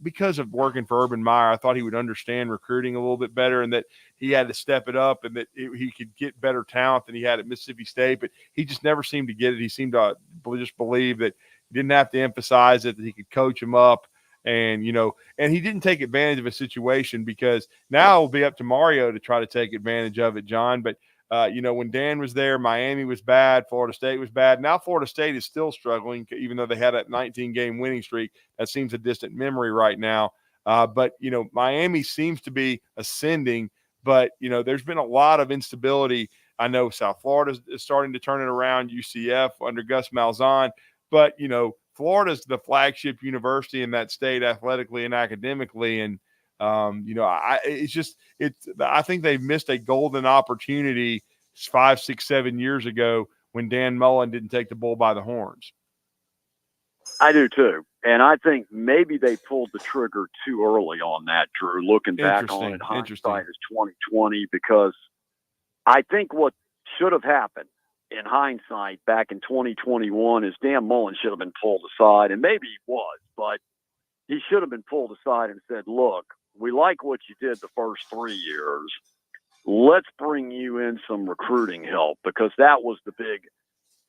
because of working for Urban Meyer, I thought he would understand recruiting a little bit better, and that he had to step it up, and that he could get better talent than he had at Mississippi State. But he just never seemed to get it. He seemed to just believe that he didn't have to emphasize it, that he could coach him up. And, and he didn't take advantage of a situation, because now it'll be up to Mario to try to take advantage of it, John. But, when Dan was there, Miami was bad, Florida State was bad. Now Florida State is still struggling, even though they had that 19-game winning streak. That seems a distant memory right now. But Miami seems to be ascending, but, there's been a lot of instability. I know South Florida is starting to turn it around, UCF under Gus Malzahn. But, Florida's the flagship university in that state athletically and academically. And, I think they've missed a golden opportunity 5, 6, 7 years ago when Dan Mullen didn't take the bull by the horns. I do too. And I think maybe they pulled the trigger too early on that, Drew, looking back on it, hindsight is 2020, because I think what should have happened in hindsight back in 2021 is Dan Mullen should have been pulled aside, and maybe he was, but he should have been pulled aside and said, look, we like what you did the first 3 years. Let's bring you in some recruiting help, because that was the big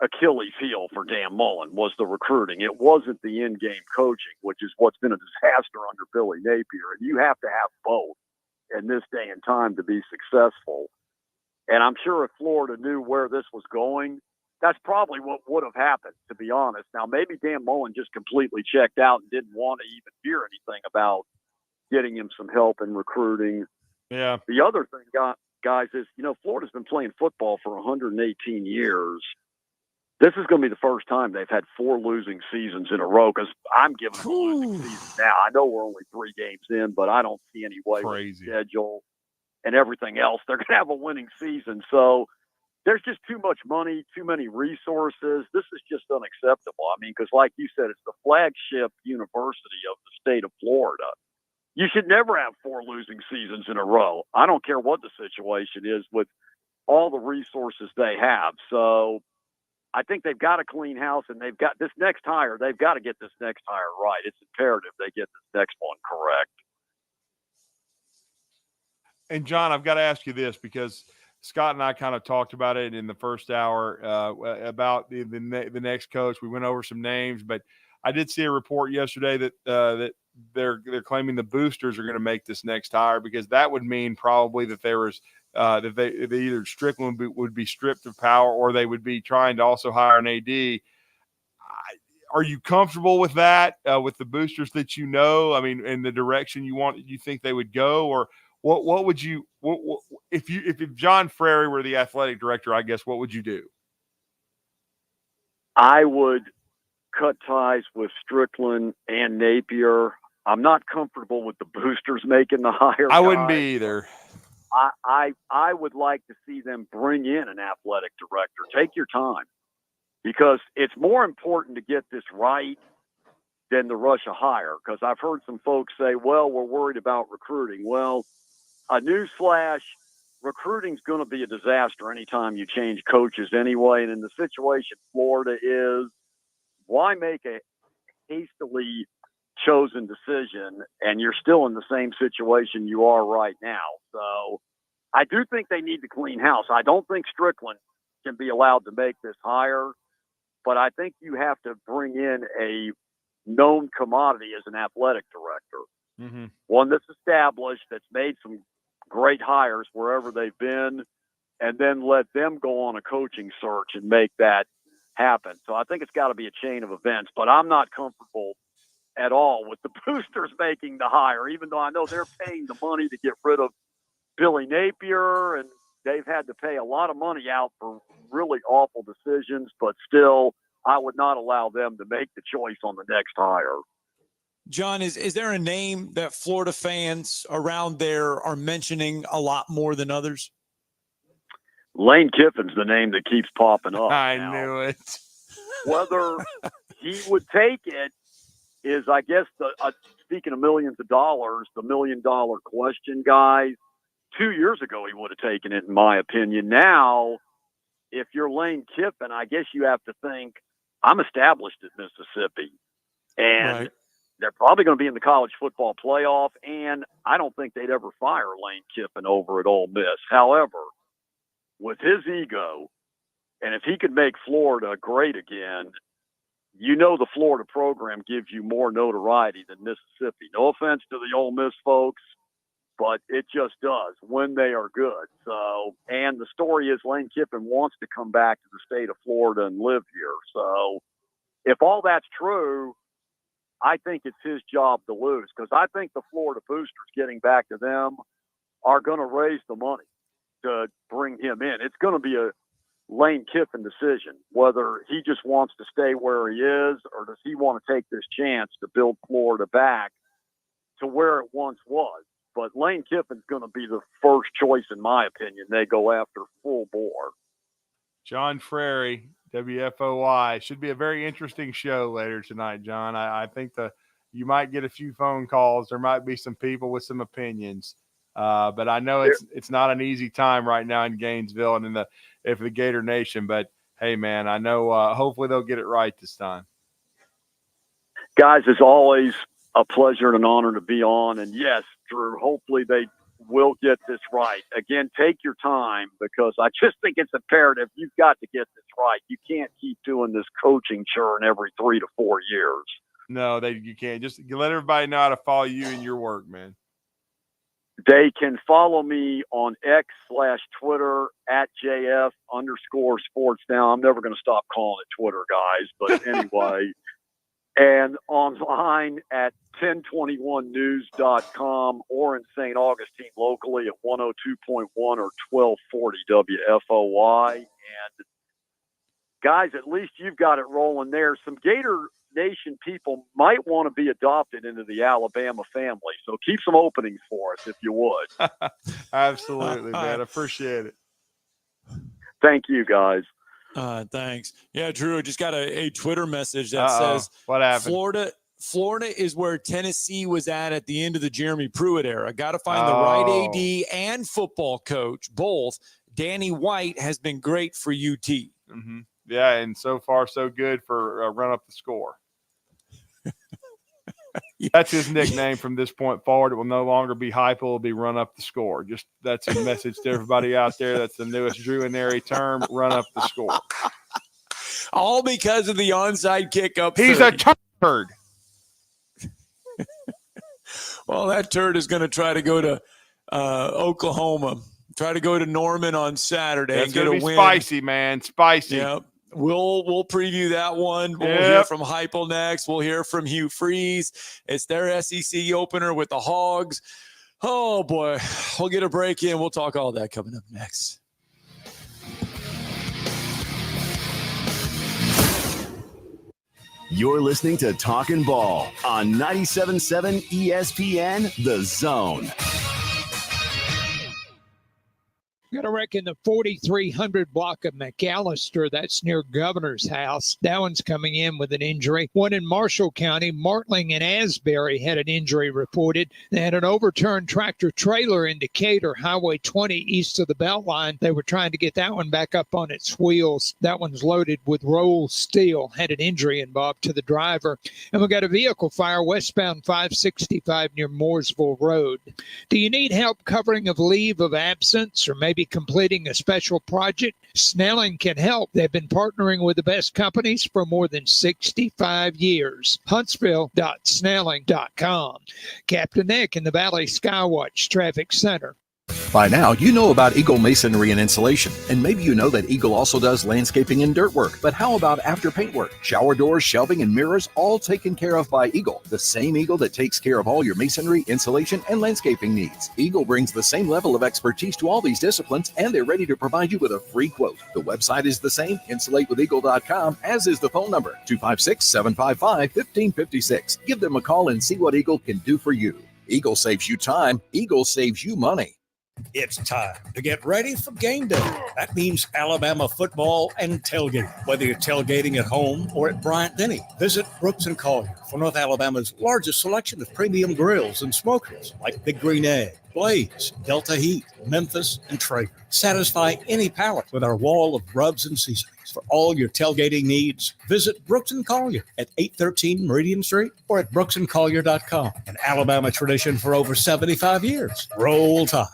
Achilles heel for Dan Mullen, was the recruiting. It wasn't the in-game coaching, which is what's been a disaster under Billy Napier. And you have to have both in this day and time to be successful. And I'm sure if Florida knew where this was going, that's probably what would have happened, to be honest. Now, maybe Dan Mullen just completely checked out and didn't want to even hear anything about getting him some help in recruiting. Yeah. The other thing, guys, is, Florida's been playing football for 118 years. This is going to be the first time they've had 4 losing seasons in a row, because I'm giving them a losing season now. I know we're only 3 games in, but I don't see any way with the schedule and everything else they're going to have a winning season. So there's just too much money, too many resources. This is just unacceptable. I mean, because like you said, it's the flagship university of the state of Florida. You should never have 4 losing seasons in a row. I don't care what the situation is with all the resources they have. So I think they've got a clean house, and they've got this next hire. They've got to get this next hire right. It's imperative they get this next one correct. And John, I've got to ask you this, because Scott and I kind of talked about it in the first hour about the next coach. We went over some names, but I did see a report yesterday that that they're claiming the boosters are going to make this next hire, because that would mean probably that there was that they either Strickland would be stripped of power, or they would be trying to also hire an AD. Are you comfortable with that, with the boosters that I mean, in the direction you think they would go? Or what would you if John Frary were the athletic director, I guess, what would you do? I would cut ties with Strickland and Napier. I'm not comfortable with the boosters making the hire. I wouldn't be either. I would like to see them bring in an athletic director. Take your time, because it's more important to get this right than to rush a hire. Because I've heard some folks say, well, we're worried about recruiting. Well, a newsflash, recruiting's going to be a disaster anytime you change coaches anyway. And in the situation Florida is, why make a hastily chosen decision and you're still in the same situation you are right now? So I do think they need to clean house. I don't think Strickland can be allowed to make this hire, but I think you have to bring in a known commodity as an athletic director, one that's established, that's made some great hires wherever they've been, and then let them go on a coaching search and make that happen. So I think it's got to be a chain of events, but I'm not comfortable at all with the boosters making the hire, even though I know they're paying the money to get rid of Billy Napier, and they've had to pay a lot of money out for really awful decisions, but still, I would not allow them to make the choice on the next hire. John, is there a name that Florida fans around there are mentioning a lot more than others? Lane Kiffin's the name that keeps popping up. I knew it. Whether he would take it is, I guess, speaking of millions of dollars, the $1 million question, guys. 2 years ago, he would have taken it, in my opinion. Now, if you're Lane Kiffin, I guess you have to think, I'm established at Mississippi, and they're probably going to be in the college football playoff, and I don't think they'd ever fire Lane Kiffin over at Ole Miss. However, with his ego, and if he could make Florida great again, the Florida program gives you more notoriety than Mississippi. No offense to the Ole Miss folks, but it just does when they are good. So, and the story is Lane Kiffin wants to come back to the state of Florida and live here. So if all that's true, I think it's his job to lose, because I think the Florida boosters, getting back to them, are going to raise the money to bring him in. It's going to be a Lane Kiffin decision, whether he just wants to stay where he is, or does he want to take this chance to build Florida back to where it once was. But Lane Kiffin's going to be the first choice, in my opinion. They go after full bore. John Frary, WFOI. Should be a very interesting show later tonight, John. I think you might get a few phone calls. There might be some people with some opinions. But I know it's not an easy time right now in Gainesville and in the Gator Nation. But, hey, man, I know hopefully they'll get it right this time. Guys, as always, a pleasure and an honor to be on. And yes, Drew, hopefully they will get this right. Again, take your time, because I just think it's imperative. You've got to get this right. You can't keep doing this coaching churn every 3 to 4 years. No, you can't. Just let everybody know how to follow you and your work, man. They can follow me on X/Twitter at JF_sports. Now, I'm never going to stop calling it Twitter, guys. But anyway, and online at 1021news.com or in St. Augustine locally at 102.1 or 1240 WFOY. And guys, at least you've got it rolling there. Some Gator Nation people might want to be adopted into the Alabama family. So keep some openings for us if you would. Absolutely, man. I appreciate it. Thank you, guys. Thanks. Yeah, Drew, I just got a Twitter message that says, what happened? Florida is where Tennessee was at the end of the Jeremy Pruitt era. Got to find the right AD and football coach, both. Danny White has been great for UT. Mm-hmm. Yeah, and so far so good for run up the score. That's his nickname from this point forward. It will no longer be hype. It will be run up the score. Just that's a message to everybody out there. That's the newest Drew and Airy term, run up the score. All because of the onside kick up. He's 30. a turd. Well, that turd is going to try to go to Oklahoma. Try to go to Norman on Saturday and get a win. Spicy, man. Spicy. Yeah. We'll preview that one. We'll hear from Heupel next. We'll hear from Hugh Freeze. It's their SEC opener with the Hogs. Oh, boy. We'll get a break in. We'll talk all that coming up next. You're listening to Talkin' Ball on 97.7 ESPN, The Zone. Got to reckon the 4300 block of McAllister, that's near Governor's House. That one's coming in with an injury. One in Marshall County, Martling and Asbury had an injury reported. They had an overturned tractor trailer in Decatur, Highway 20 east of the Beltline. They were trying to get that one back up on its wheels. That one's loaded with rolled steel. Had an injury involved to the driver. And we got a vehicle fire westbound 565 near Mooresville Road. Do you need help covering of leave of absence or maybe completing a special project? Snelling can help. They've been partnering with the best companies for more than 65 years. Huntsville.snelling.com. Captain Nick in the Valley Skywatch Traffic Center. By now, you know about Eagle Masonry and Insulation, and maybe you know that Eagle also does landscaping and dirt work. But how about after paint work? Shower doors, shelving, and mirrors, all taken care of by Eagle, the same Eagle that takes care of all your masonry, insulation, and landscaping needs. Eagle brings the same level of expertise to all these disciplines, and they're ready to provide you with a free quote. The website is the same, insulatewitheagle.com, as is the phone number, 256-755-1556. Give them a call and see what Eagle can do for you. Eagle saves you time. Eagle saves you money. It's time to get ready for game day. That means Alabama football and tailgating. Whether you're tailgating at home or at Bryant-Denny, visit Brooks & Collier for North Alabama's largest selection of premium grills and smokers like Big Green Egg, Blaze, Delta Heat, Memphis, and Traeger. Satisfy any palate with our wall of rubs and seasonings. For all your tailgating needs, visit Brooks & Collier at 813 Meridian Street or at brooksandcollier.com. An Alabama tradition for over 75 years. Roll Tide.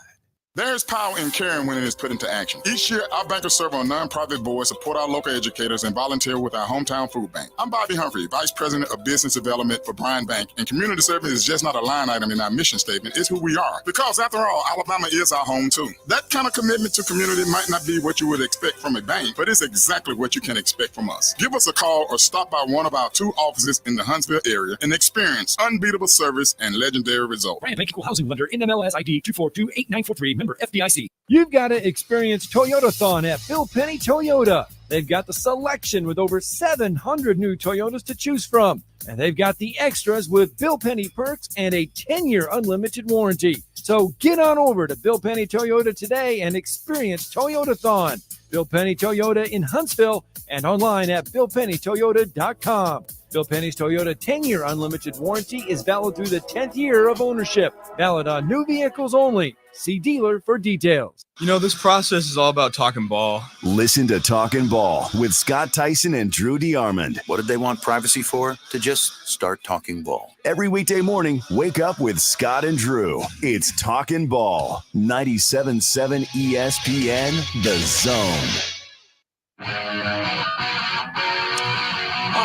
There's power in caring when it is put into action. Each year, our bankers serve on nonprofit boards, support our local educators, and volunteer with our hometown food bank. I'm Bobby Humphrey, Vice President of Business Development for Bryan Bank, and community service is just not a line item in our mission statement. It's who we are. Because after all, Alabama is our home too. That kind of commitment to community might not be what you would expect from a bank, but it's exactly what you can expect from us. Give us a call or stop by one of our 2 offices in the Huntsville area and experience unbeatable service and legendary results. Bryan Bank Equal Housing Lender, NMLS ID 2428943, member FDIC. You've got to experience Toyotathon at Bill Penny Toyota. They've got the selection with over 700 new Toyotas to choose from. And they've got the extras with Bill Penny perks and a 10-year unlimited warranty. So get on over to Bill Penny Toyota today and experience Toyotathon. Bill Penny Toyota in Huntsville and online at BillPennyToyota.com. Bill Penny's Toyota 10-year unlimited warranty is valid through the 10th year of ownership. Valid on new vehicles only. See dealer for details. You know, this process is all about talking ball. Listen to Talkin' Ball with Scott Tyson and Drew DeArmond. What did they want privacy for? To just start talking ball. Every weekday morning, wake up with Scott and Drew. It's Talkin' Ball. 97.7 ESPN, The Zone. All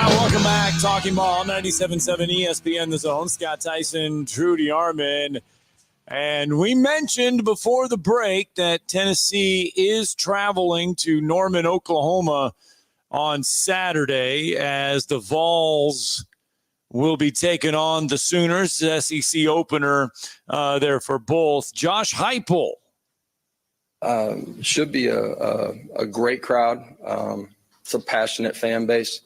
right, welcome back. Talking Ball, 97.7 ESPN, The Zone. Scott Tyson, Drew DeArmond. And we mentioned before the break that Tennessee is traveling to Norman, Oklahoma on Saturday as the Vols will be taking on the Sooners, the SEC opener there for both. Josh Heupel. Should be a great crowd. It's a passionate fan base.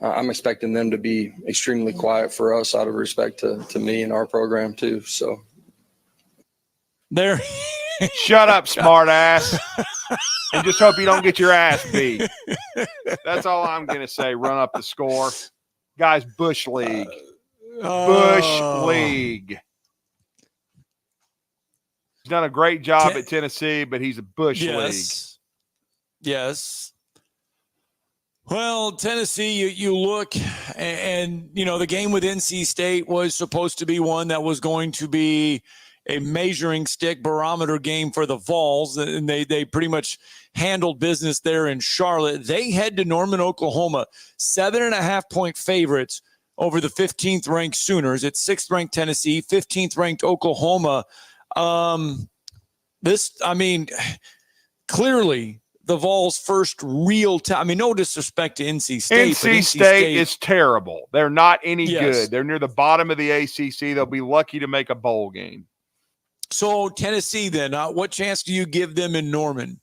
I'm expecting them to be extremely quiet for us out of respect to me and our program too. So. There. Shut up, smart ass. And just hope you don't get your ass beat. That's all I'm going to say. Run up the score. Guys, Bush League. Bush League. He's done a great job at Tennessee, but he's a Bush League. Yes. Well, Tennessee, you look and, you know, the game with NC State was supposed to be one that was going to be a measuring stick barometer game for the Vols, and they pretty much handled business there in Charlotte. They head to Norman, Oklahoma, 7.5-point favorites over the 15th ranked Sooners. It's 6th ranked Tennessee, 15th ranked Oklahoma. Clearly the Vols' first real time. I mean, no disrespect to NC State. NC State is terrible. They're not any good. They're near the bottom of the ACC. They'll be lucky to make a bowl game. So Tennessee, then, what chance do you give them in Norman?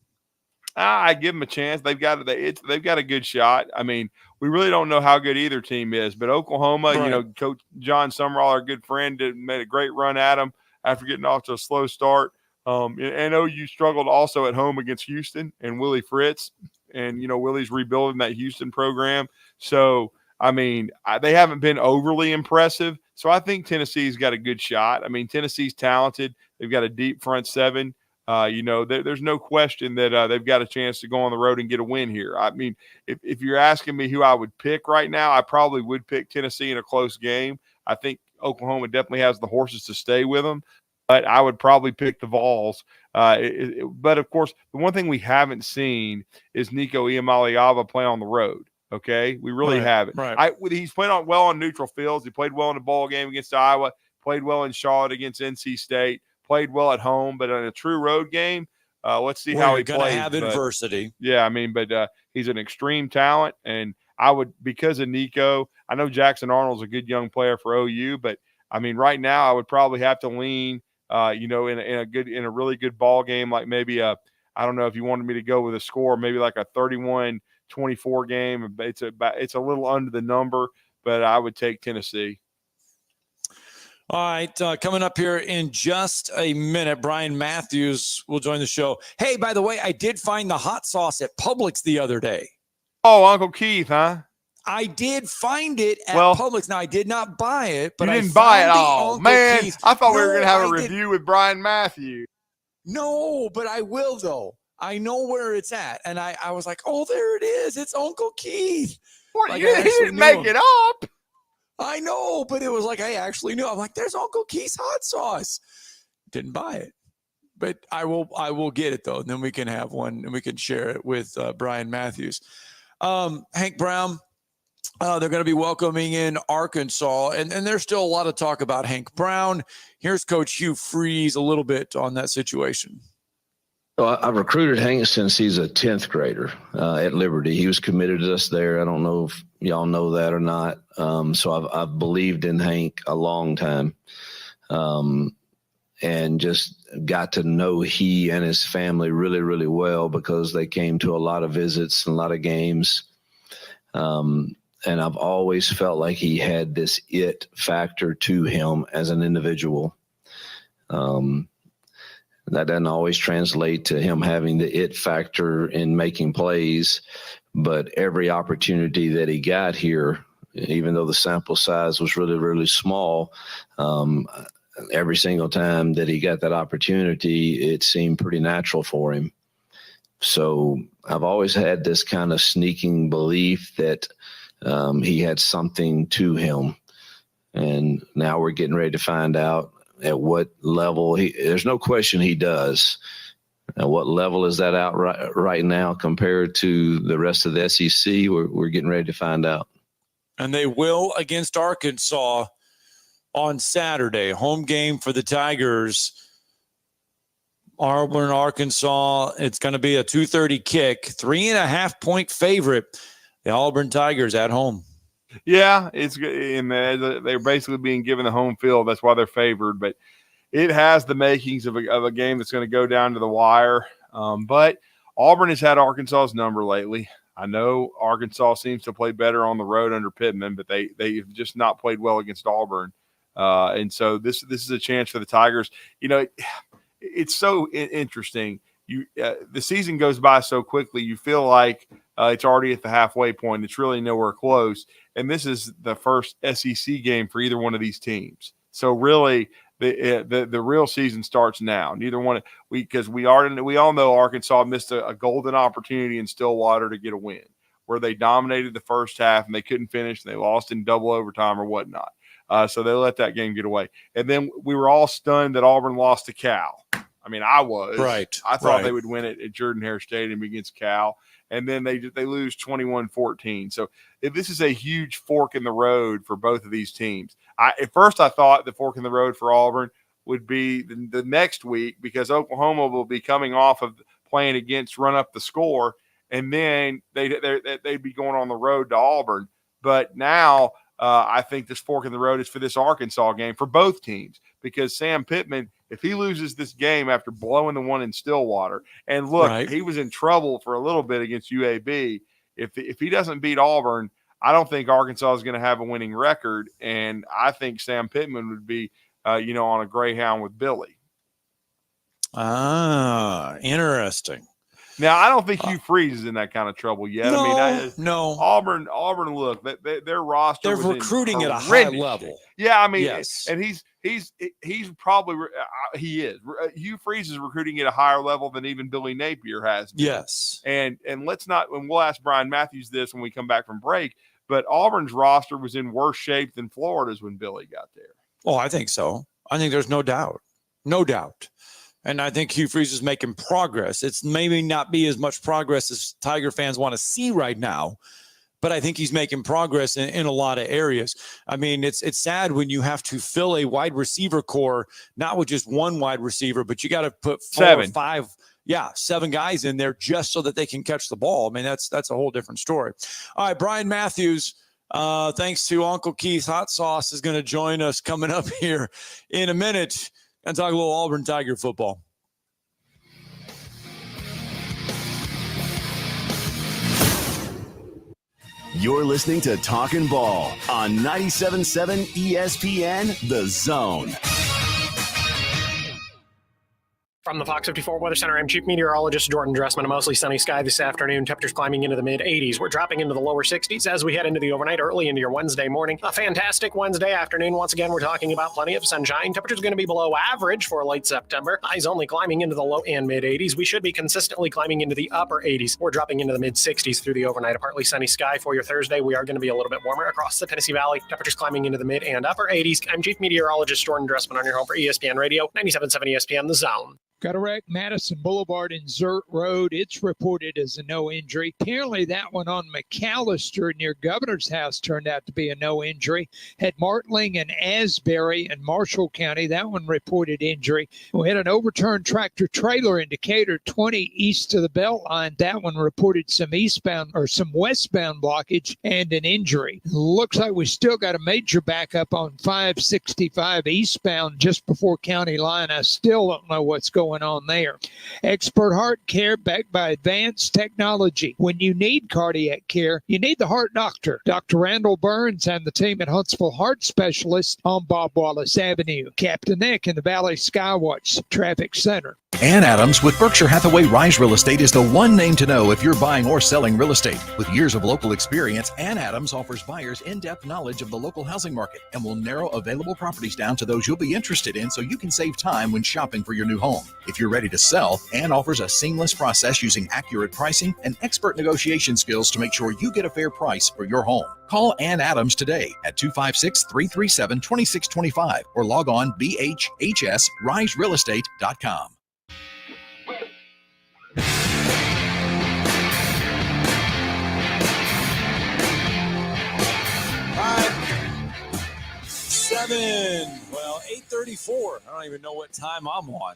I give them a chance. They've got a good shot. I mean, we really don't know how good either team is, but Oklahoma, right. You know, Coach John Summerall, our good friend, made a great run at them after getting off to a slow start. And OU struggled also at home against Houston and Willie Fritz, and you know Willie's rebuilding that Houston program. So I mean, they haven't been overly impressive. So I think Tennessee's got a good shot. I mean, Tennessee's talented. They've got a deep front seven. There's no question that they've got a chance to go on the road and get a win here. I mean, if you're asking me who I would pick right now, I probably would pick Tennessee in a close game. I think Oklahoma definitely has the horses to stay with them, but I would probably pick the Vols. But, of course, the one thing we haven't seen is Nico Iamaleava play on the road. Okay, we really haven't. Right. He's played well on neutral fields. He played well in the ball game against Iowa. Played well in Charlotte against NC State. Played well at home, but in a true road game, let's see how he plays. Going to have adversity. Yeah, I mean, but he's an extreme talent, and I would, because of Nico. I know Jackson Arnold's a good young player for OU, but I mean, right now I would probably have to lean, in a really good ball game, like maybe I don't know if you wanted me to go with a score, maybe like a 31-24 game. It's a little under the number, but I would take Tennessee. All right, coming up here in just a minute, Brian Matthews will join the show. Hey, by the way, I did find the hot sauce at Publix the other day. Oh, Uncle Keith, huh? I did find it at Publix. Now, I did not buy it, but you didn't buy it. Oh, man. Keith. I thought we were going to have a review with Brian Matthews. No, but I will, though. I know where it's at. And I was like, oh, there it is. It's Uncle Keith. Like, he didn't make it up. I know, but it was like I actually knew. I'm like, there's Uncle Keith's hot sauce. Didn't buy it, but I will get it though, and then we can have one and we can share it with Brian Matthews. Hank Brown, they're going to be welcoming in Arkansas, and there's still a lot of talk about Hank Brown. Here's Coach Hugh Freeze a little bit on that situation. So I've recruited Hank since he's a 10th grader at Liberty. He was committed to us there. I don't know if y'all know that or not. So I've believed in Hank a long time, and just got to know he and his family really, really well because they came to a lot of visits and a lot of games. And I've always felt like he had this it factor to him as an individual. That doesn't always translate to him having the it factor in making plays, but every opportunity that he got here, even though the sample size was really, really small. Every single time that he got that opportunity, it seemed pretty natural for him. So I've always had this kind of sneaking belief that he had something to him. And now we're getting ready to find out at what level there's no question he does. At what level is that out right now compared to the rest of the SEC? We're getting ready to find out. And they will against Arkansas on Saturday. Home game for the Tigers. Auburn, Arkansas. It's going to be a 2:30 kick. 3.5-point favorite. The Auburn Tigers at home. Yeah, they're basically being given the home field. That's why they're favored. But it has the makings of a game that's going to go down to the wire. But Auburn has had Arkansas's number lately. I know Arkansas seems to play better on the road under Pittman, but they've just not played well against Auburn. And so this is a chance for the Tigers. You know, it's so interesting. The season goes by so quickly. You feel like it's already at the halfway point. It's really nowhere close. And this is the first SEC game for either one of these teams. So really, the real season starts now. Neither one because we all know Arkansas missed a golden opportunity in Stillwater to get a win, where they dominated the first half and they couldn't finish. And they lost in double overtime or whatnot. So they let that game get away. And then we were all stunned that Auburn lost to Cal. I mean, I was. Right. I thought they would win it at Jordan-Hare Stadium against Cal. And then they lose 21-14. So this is a huge fork in the road for both of these teams. At first I thought the fork in the road for Auburn would be the next week, because Oklahoma will be coming off of playing against Run Up the Score, and then they'd be going on the road to Auburn. But now I think this fork in the road is for this Arkansas game for both teams, because Sam Pittman, if he loses this game after blowing the one in Stillwater, and look, he was in trouble for a little bit against UAB. If he doesn't beat Auburn, I don't think Arkansas is going to have a winning record, and I think Sam Pittman would be, on a Greyhound with Billy. Ah, interesting. Now, I don't think Hugh Freeze is in that kind of trouble yet. No. Auburn, look, their roster. They're was recruiting at a high level. Yeah, I mean, yes. And he's probably he is. Hugh Freeze is recruiting at a higher level than even Billy Napier has been. Yes. And let's not. And we'll ask Brian Matthews this when we come back from break. But Auburn's roster was in worse shape than Florida's when Billy got there. Oh, I think so. I think there's no doubt. No doubt. And I think Hugh Freeze is making progress. It's maybe not be as much progress as Tiger fans want to see right now, but I think he's making progress in a lot of areas. I mean, it's sad when you have to fill a wide receiver core, not with just one wide receiver, but you got to put 4 or 5, 7 guys in there just so that they can catch the ball. I mean, that's a whole different story. All right, Brian Matthews, thanks to Uncle Keith's Hot Sauce, is going to join us coming up here in a minute and talk a little Auburn Tiger football. You're listening to Talkin' Ball on 97.7 ESPN, The Zone. From the Fox 54 Weather Center, I'm Chief Meteorologist Jordan Dressman. A mostly sunny sky this afternoon. Temperatures climbing into the mid-80s. We're dropping into the lower 60s as we head into the overnight, early into your Wednesday morning. A fantastic Wednesday afternoon. Once again, we're talking about plenty of sunshine. Temperatures going to be below average for late September. Highs only climbing into the low and mid-80s. We should be consistently climbing into the upper 80s. We're dropping into the mid-60s through the overnight. A partly sunny sky for your Thursday. We are going to be a little bit warmer across the Tennessee Valley. Temperatures climbing into the mid and upper 80s. I'm Chief Meteorologist Jordan Dressman on your home for ESPN Radio, 97.7 ESPN, The Zone. Got a wreck, Madison Boulevard and Zert Road. It's reported as a no injury. Apparently that one on McAllister near Governor's House turned out to be a no injury. Had Martling and Asbury in Marshall County. That one reported injury. We had an overturned tractor trailer in Decatur 20 east of the Beltline. That one reported some westbound blockage and an injury. Looks like we still got a major backup on 565 eastbound just before County Line. I still don't know what's going on there. Expert heart care backed by advanced technology. When you need cardiac care, you need the heart doctor. Dr. Randall Burns and the team at Huntsville Heart Specialists on Bob Wallace Avenue. Captain Nick in the Valley Skywatch Traffic Center. Ann Adams with Berkshire Hathaway Rise Real Estate is the one name to know if you're buying or selling real estate. With years of local experience, Ann Adams offers buyers in-depth knowledge of the local housing market and will narrow available properties down to those you'll be interested in so you can save time when shopping for your new home. If you're ready to sell, Ann offers a seamless process using accurate pricing and expert negotiation skills to make sure you get a fair price for your home. Call Ann Adams today at 256-337-2625 or log on bhhsriserealestate.com. 8:34. I don't even know what time I'm on.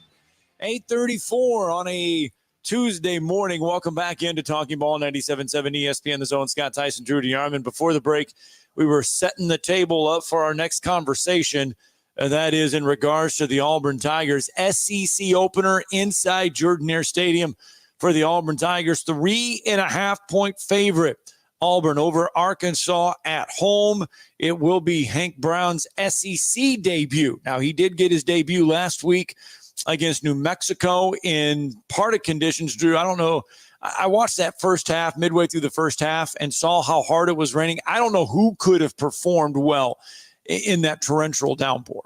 8:34 on a Tuesday morning. Welcome back into Talking Ball 97.7 ESPN, The Zone. Scott Tyson, Drew DeArmond. Before the break, we were setting the table up for our next conversation. That is in regards to the Auburn Tigers. SEC opener inside Jordan-Hare Stadium for the Auburn Tigers. 3.5-point favorite. Auburn over Arkansas at home. It will be Hank Brown's SEC debut. Now, he did get his debut last week against New Mexico in part of conditions. Drew, I don't know. I watched that first half, midway through the first half, and saw how hard it was raining. I don't know who could have performed well in that torrential downpour.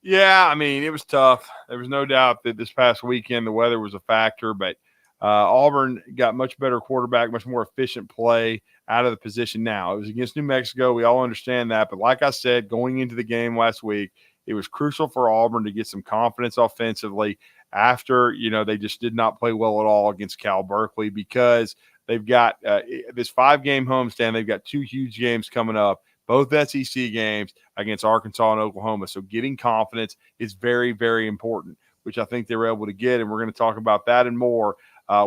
Yeah, I mean, it was tough. There was no doubt that this past weekend the weather was a factor, but Auburn got much better quarterback, much more efficient play out of the position now. It was against New Mexico. We all understand that. But like I said, going into the game last week, it was crucial for Auburn to get some confidence offensively after, they just did not play well at all against Cal Berkeley because they've got this 5-game homestand. They've got 2 huge games coming up, both SEC games against Arkansas and Oklahoma. So getting confidence is very, very important, which I think they were able to get. And we're going to talk about that and more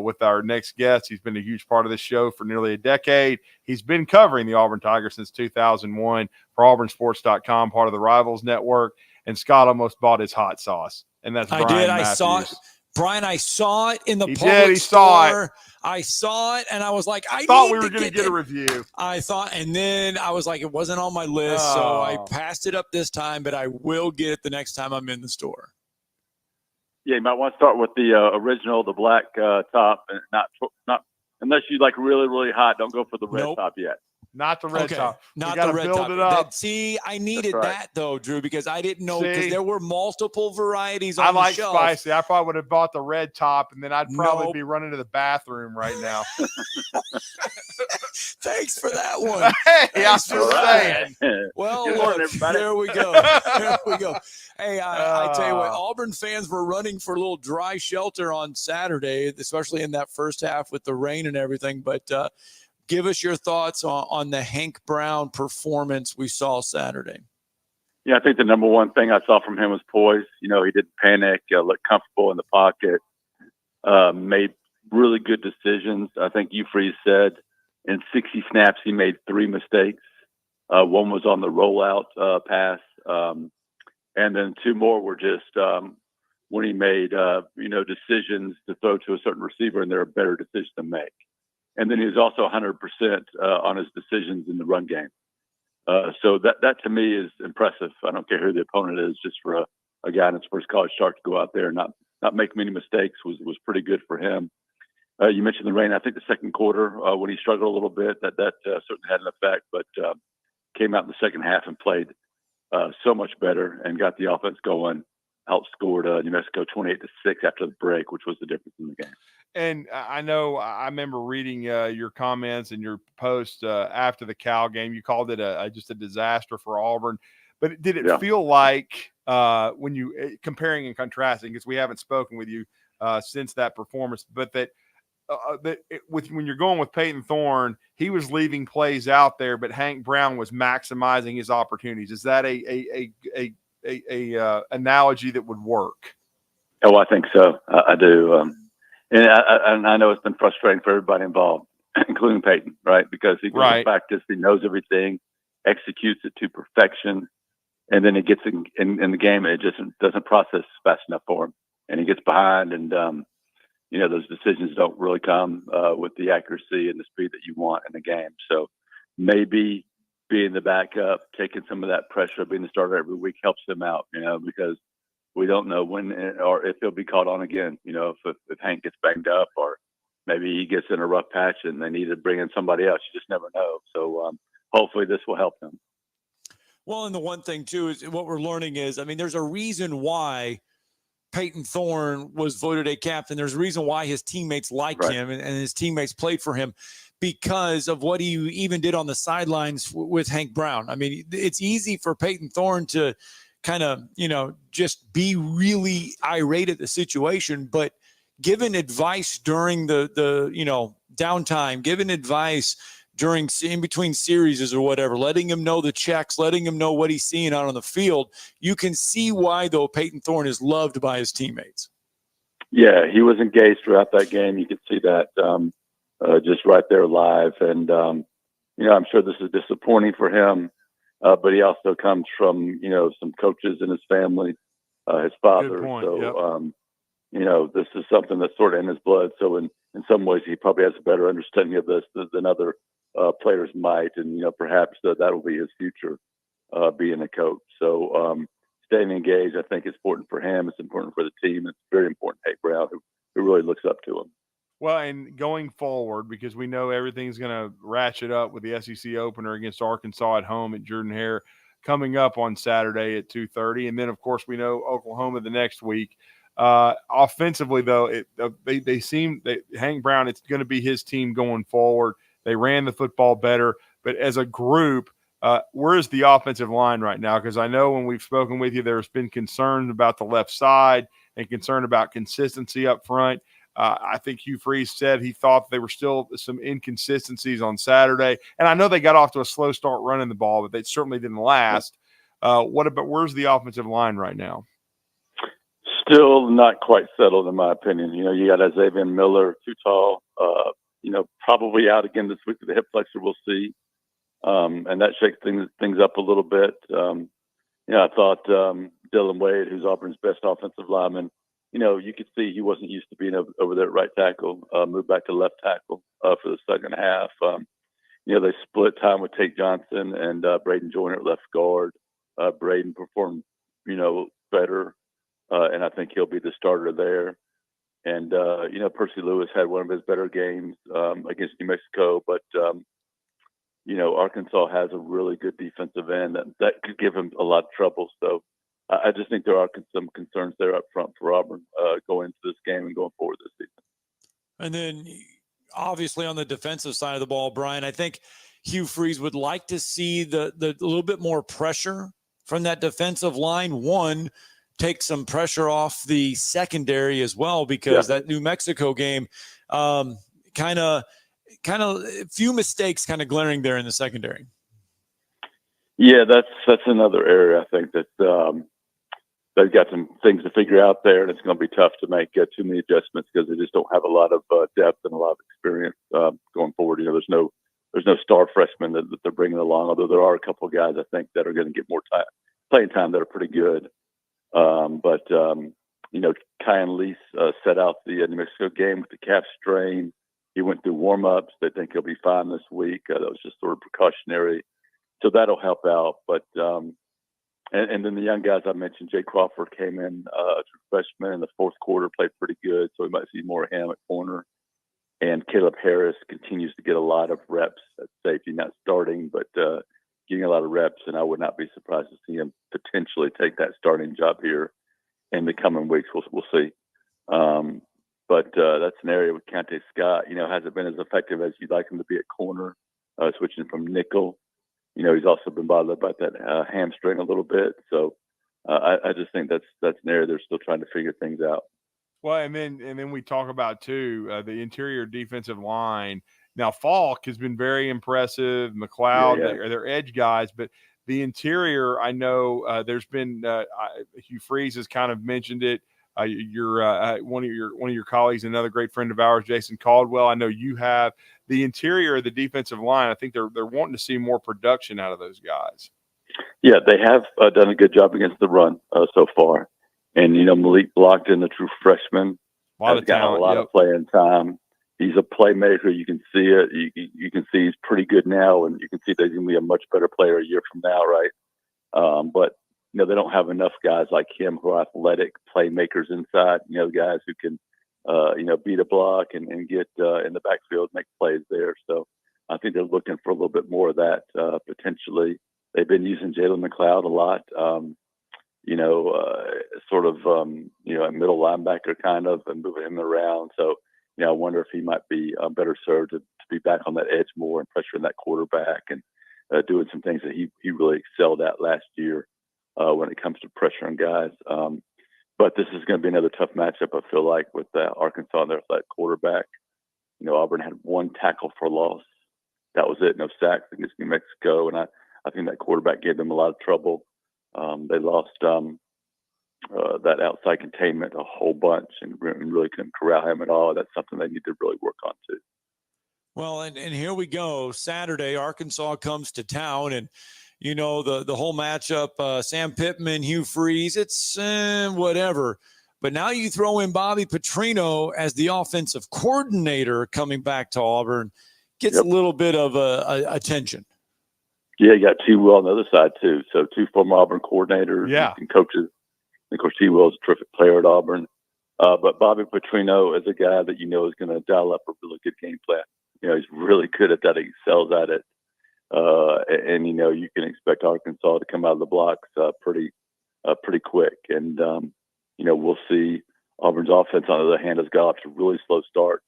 with our next guest. He's been a huge part of this show for nearly a decade. He's been covering the Auburn Tigers since 2001 for auburnsports.com, part of the Rivals Network. And Scott almost bought his hot sauce. And that's Brian Matthews. I saw it. Brian, I saw it in the public store. Saw it. I saw it, and I was like, I thought we were going to get a review. I thought, and then I was like, it wasn't on my list, so I passed it up this time, but I will get it the next time I'm in the store. Yeah, you might want to start with the original, the black top, and not unless you like really, really hot. Don't go for the red top yet. Not the red top. Not the red top. See, I needed that though, Drew, because I didn't know because there were multiple varieties on the shelf. I like spicy. I probably would have bought the red top, and then I'd probably be running to the bathroom right now. Thanks for that one. Hey, I'm just saying. Well, look, there we go. There we go. Hey, I tell you what, Auburn fans were running for a little dry shelter on Saturday, especially in that first half with the rain and everything. But give us your thoughts on the Hank Brown performance we saw Saturday. Yeah, I think the number one thing I saw from him was poise. He didn't panic, looked comfortable in the pocket, made really good decisions. I think Euphrates said in 60 snaps he made 3 mistakes. One was on the rollout pass, and then 2 more were just when he made decisions to throw to a certain receiver, and they're a better decision to make. And then he was also 100% on his decisions in the run game. So that to me is impressive. I don't care who the opponent is, just for a guy in his first college start to go out there and not make many mistakes was pretty good for him. You mentioned the rain. I think the second quarter when he struggled a little bit, that certainly had an effect, but came out in the second half and played so much better and got the offense going. Outscored New Mexico 28-6 after the break, which was the difference in the game. And I know I remember reading your comments and your post after the Cal game. You called it just a disaster for Auburn. But did it feel like when you comparing and contrasting, because we haven't spoken with you since that performance, but that when you're going with Peyton Thorne, he was leaving plays out there, but Hank Brown was maximizing his opportunities. Is that a analogy that would work? Oh, I think so. I do. And I know it's been frustrating for everybody involved, including Peyton, right? Because he goes to practice, he knows everything, executes it to perfection, and then it gets in the game, it just doesn't process fast enough for him, and he gets behind, and those decisions don't really come with the accuracy and the speed that you want in the game. So maybe being the backup, taking some of that pressure, being the starter every week helps him out, because we don't know when or if he'll be called on again. If Hank gets banged up or maybe he gets in a rough patch and they need to bring in somebody else. You just never know. So hopefully this will help him. Well, and the one thing, too, is what we're learning is, there's a reason why Peyton Thorne was voted a captain. There's a reason why his teammates like him and his teammates played for him because of what he even did on the sidelines with Hank Brown. It's easy for Peyton Thorne to kind of, just be really irate at the situation, but giving advice during the downtime, giving advice during in between series or whatever, letting him know the checks, letting him know what he's seeing out on the field. You can see why, though, Peyton Thorne is loved by his teammates. Yeah, he was engaged throughout that game. You could see that just right there live. And, I'm sure this is disappointing for him, but he also comes from, some coaches in his family, his father. Good point. So, this is something that's sort of in his blood. So in some ways, he probably has a better understanding of this than other players might. And, perhaps that'll be his future, being a coach. So staying engaged, I think, is important for him. It's important for the team. It's very important to Hank Brown, who really looks up to him. Well, and going forward, because we know everything's going to ratchet up with the SEC opener against Arkansas at home at Jordan-Hare coming up on Saturday at 2:30. And then, of course, we know Oklahoma the next week. Offensively, though, they seem that Hank Brown, it's going to be his team going forward. They ran the football better, but as a group, where is the offensive line right now? Because I know when we've spoken with you, there's been concerns about the left side and concern about consistency up front. I think Hugh Freeze said he thought there were still some inconsistencies on Saturday, and I know they got off to a slow start running the ball, but they certainly didn't last. Where's the offensive line right now? Still not quite settled, in my opinion. You got Xavier Miller, too tall, probably out again this week with the hip flexor. We'll see. And that shakes things up a little bit. I thought Dylan Wade, who's Auburn's best offensive lineman, you could see he wasn't used to being over there at right tackle, moved back to left tackle for the second half. They split time with Tate Johnson and Braden Joyner at left guard. Braden performed, better. And I think he'll be the starter there. And, Percy Lewis had one of his better games against New Mexico. But, Arkansas has a really good defensive end that could give him a lot of trouble. So I just think there are some concerns there up front for Auburn going into this game and going forward this season. And then, obviously, on the defensive side of the ball, Brian, I think Hugh Freeze would like to see the little bit more pressure from that defensive line. One, take some pressure off the secondary as well, because that New Mexico game kind of a few mistakes kind of glaring there in the secondary. Yeah, that's another area I think that they've got some things to figure out there, and it's going to be tough to make too many adjustments because they just don't have a lot of depth and a lot of experience going forward. There's no star freshmen that they're bringing along, although there are a couple of guys I think that are going to get more playing time that are pretty good. But Kyan Lease set out the New Mexico game with the calf strain. He went through warm-ups. They think he'll be fine this week. That was just sort of precautionary. So that'll help out. But and then the young guys I mentioned, Jay Crawford came in freshman in the fourth quarter, played pretty good. So we might see more of him at corner. And Caleb Harris continues to get a lot of reps at safety, not starting, but getting a lot of reps. And I would not be surprised to see him potentially take that starting job here in the coming weeks. We'll see. But that's an area with Kante Scott, hasn't been as effective as you'd like him to be at corner, switching from nickel. He's also been bothered by that hamstring a little bit. So I just think that's an area they're still trying to figure things out. Well, and then we talk about, too, the interior defensive line. Now, Falk has been very impressive. McLeod, they're edge guys. But the interior, I know there's been Hugh Freeze has kind of mentioned it. One of your colleagues, another great friend of ours, Jason Caldwell. I know you have the interior of the defensive line. I think they're wanting to see more production out of those guys. Yeah, they have done a good job against the run so far. And Malik Blockton, the true freshman, has got a lot of playing time. He's a playmaker. You can see it. You can see he's pretty good now, and you can see that he's going to be a much better player a year from now, right? But they don't have enough guys like him who are athletic playmakers inside, guys who can, beat a block and get in the backfield, make plays there. So I think they're looking for a little bit more of that potentially. They've been using Jalen McLeod a lot, a middle linebacker kind of, and moving him around. So, I wonder if he might be better served to be back on that edge more and pressuring that quarterback and doing some things that he really excelled at last year when it comes to pressuring guys. But this is going to be another tough matchup, I feel like, with Arkansas and their athletic quarterback. Auburn had 1 tackle for loss. That was it, no sacks against New Mexico. And I think that quarterback gave them a lot of trouble. They lost that outside containment a whole bunch and really couldn't corral him at all. That's something they need to really work on too. Well, and here we go. Saturday, Arkansas comes to town, and the whole matchup, Sam Pittman, Hugh Freeze, it's whatever. But now you throw in Bobby Petrino as the offensive coordinator coming back to Auburn, gets a little bit of attention. Yeah, you got T. Will on the other side too. So 2 former Auburn coordinators and coaches. And of course, T. Will is a terrific player at Auburn. But Bobby Petrino is a guy that is going to dial up a really good game plan. He's really good at that. He excels at it. And you can expect Arkansas to come out of the blocks pretty quick. And, we'll see Auburn's offense, on the other hand, has got off to a really slow start.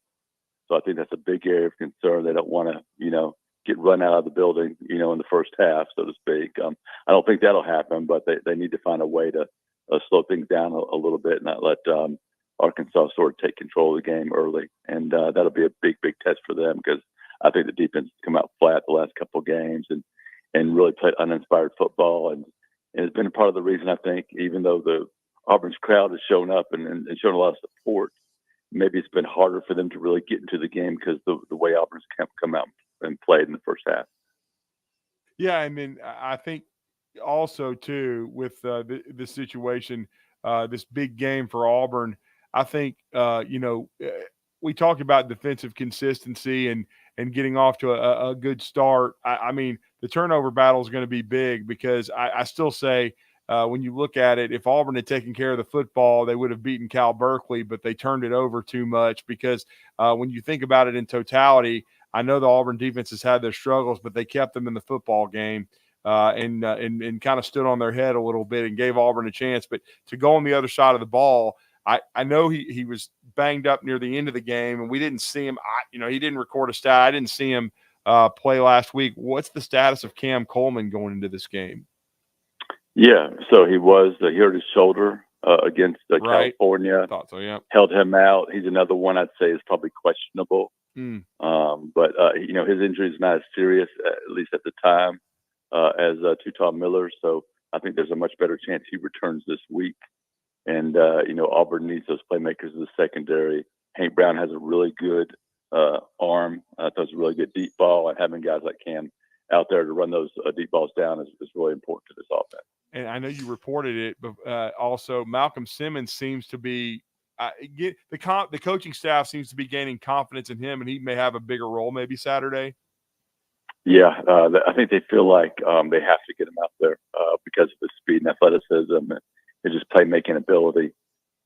So I think that's a big area of concern. They don't want to, get run out of the building, in the first half, so to speak. I don't think that'll happen, but they need to find a way to slow things down a little bit and not let Arkansas sort of take control of the game early. And that'll be a big, big test for them because I think the defense has come out flat the last couple of games and really played uninspired football. And it's been a part of the reason, I think, even though the Auburn's crowd has shown up and shown a lot of support, maybe it's been harder for them to really get into the game because the way Auburn's come out and played in the first half. Yeah, I mean, I think also too with the situation, this big game for Auburn. I think we talked about defensive consistency and getting off to a good start. I mean, the turnover battle is going to be big because I still say when you look at it, if Auburn had taken care of the football, they would have beaten Cal Berkeley, but they turned it over too much because when you think about it in totality, I know the Auburn defense has had their struggles, but they kept them in the football game and kind of stood on their head a little bit and gave Auburn a chance. But to go on the other side of the ball, I know he was banged up near the end of the game, and we didn't see him. He didn't record a stat. I didn't see him play last week. What's the status of Cam Coleman going into this game? Yeah, so he hurt his shoulder against California. I thought so, yeah. Held him out. He's another one I'd say is probably questionable. But his injury is not as serious, at least at the time, as Tutal Miller. So I think there's a much better chance he returns this week. And, Auburn needs those playmakers in the secondary. Hank Brown has a really good arm. Throws a really good deep ball. And having guys like Cam out there to run those deep balls down is really important to this offense. And I know you reported it, but also Malcolm Simmons seems to be the coaching staff seems to be gaining confidence in him, and he may have a bigger role maybe Saturday. Yeah, I think they feel like they have to get him out there because of his speed and athleticism and his just playmaking ability.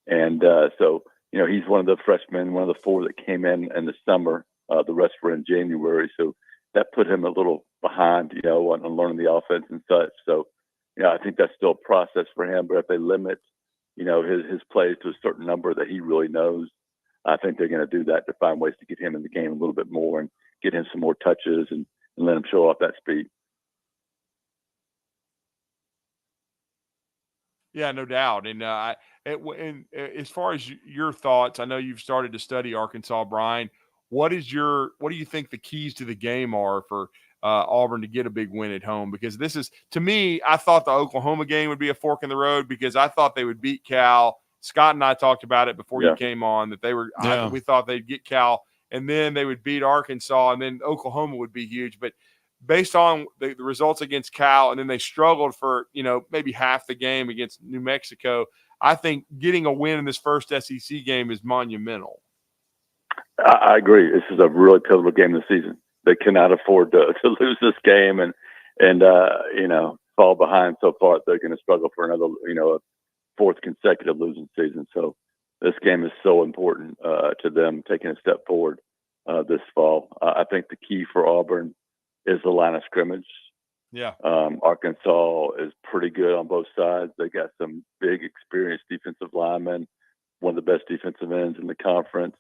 And so, he's one of the freshmen, one of the 4 that came in the summer. The rest were in January. So that put him a little behind, on learning the offense and such. So, I think that's still a process for him. But if they limit, his plays to a certain number that he really knows, I think they're going to do that to find ways to get him in the game a little bit more and get him some more touches and let him show off that speed. Yeah, no doubt. And as far as your thoughts, I know you've started to study Arkansas, Brian. What do you think the keys to the game are for Auburn to get a big win at home? Because this is, to me, I thought the Oklahoma game would be a fork in the road because I thought they would beat Cal. Scott and I talked about it before you came on that they were. Yeah. We thought they'd get Cal, and then they would beat Arkansas, and then Oklahoma would be huge. But based on the results against Cal, and then they struggled for maybe half the game against New Mexico, I think getting a win in this first SEC game is monumental. I agree. This is a really pivotal game of the season. They cannot afford to lose this game, and fall behind so far, they're going to struggle for another, a fourth consecutive losing season. So this game is so important to them taking a step forward this fall. I think the key for Auburn is the line of scrimmage. Yeah. Arkansas is pretty good on both sides. They got some big, experienced defensive linemen, one of the best defensive ends in the conference,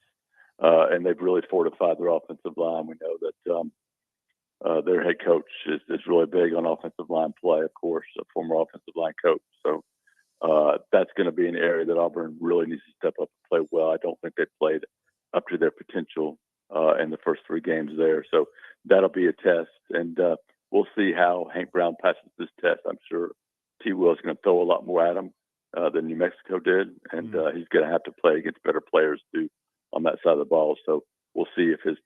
and they've really fortified their offensive line. We know that their head coach is really big on offensive line play, of course, a former offensive line coach. So that's going to be an area that Auburn really needs to step up and play well. I don't think they've played up to their potential in the first 3 games there. So that'll be a test, and we'll see how Hank Brown passes this test. I'm sure T. Will is going to throw a lot more at him than New Mexico did, and he's going to have to play against better players too on that side of the ball. So we'll see if his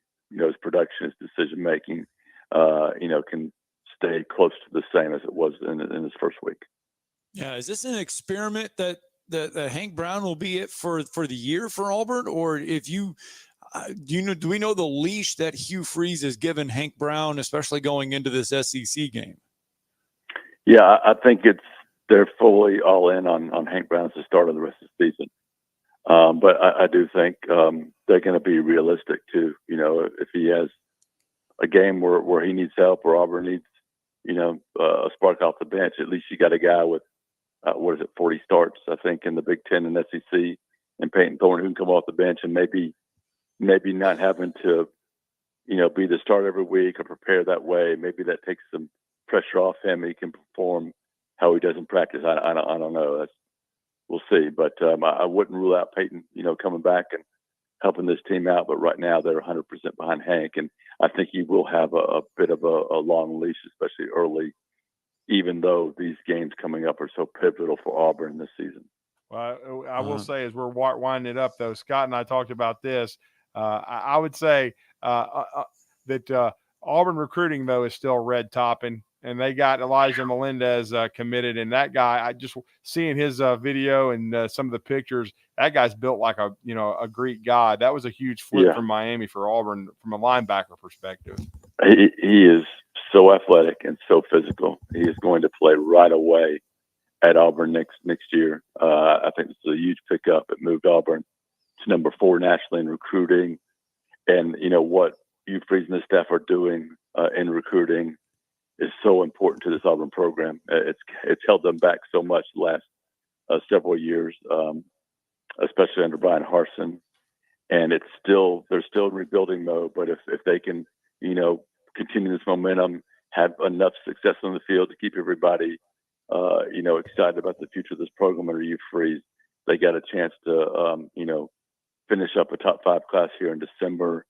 production, his decision making, can stay close to the same as it was in his first week. Yeah, is this an experiment that Hank Brown will be it for the year for Auburn, or if you? Do we know the leash that Hugh Freeze has given Hank Brown, especially going into this SEC game? Yeah, I think they're fully all in on Hank Brown as the start of the rest of the season. But I do think they're going to be realistic too. If he has a game where he needs help or Auburn needs, a spark off the bench, at least you got a guy with 40 starts, I think, in the Big Ten and SEC, and Peyton Thorne who can come off the bench and maybe not having to, be the start every week or prepare that way. Maybe that takes some pressure off him. He can perform how he does in practice. I don't know. We'll see. But I wouldn't rule out Peyton, coming back and helping this team out. But right now they're 100% behind Hank. And I think he will have a bit of a long leash, especially early, even though these games coming up are so pivotal for Auburn this season. Well, I will say, as we're winding it up, though, Scott and I talked about this. I would say that Auburn recruiting, though, is still red topping, and they got Elijah Melendez committed. And that guy, I just seeing his video and some of the pictures, that guy's built like a Greek god. That was a huge flip from Miami for Auburn from a linebacker perspective. He is so athletic and so physical. He is going to play right away at Auburn next year. I think this is a huge pickup. It moved Auburn to number 4 nationally in recruiting. And, what Hugh Freeze and his staff are doing in recruiting is so important to this Auburn program. It's held them back so much the last several years, especially under Brian Harsin. And they're still in rebuilding mode. But if they can, continue this momentum, have enough success on the field to keep everybody excited about the future of this program under Hugh Freeze, they got a chance to, finish up a top 5 class here in December.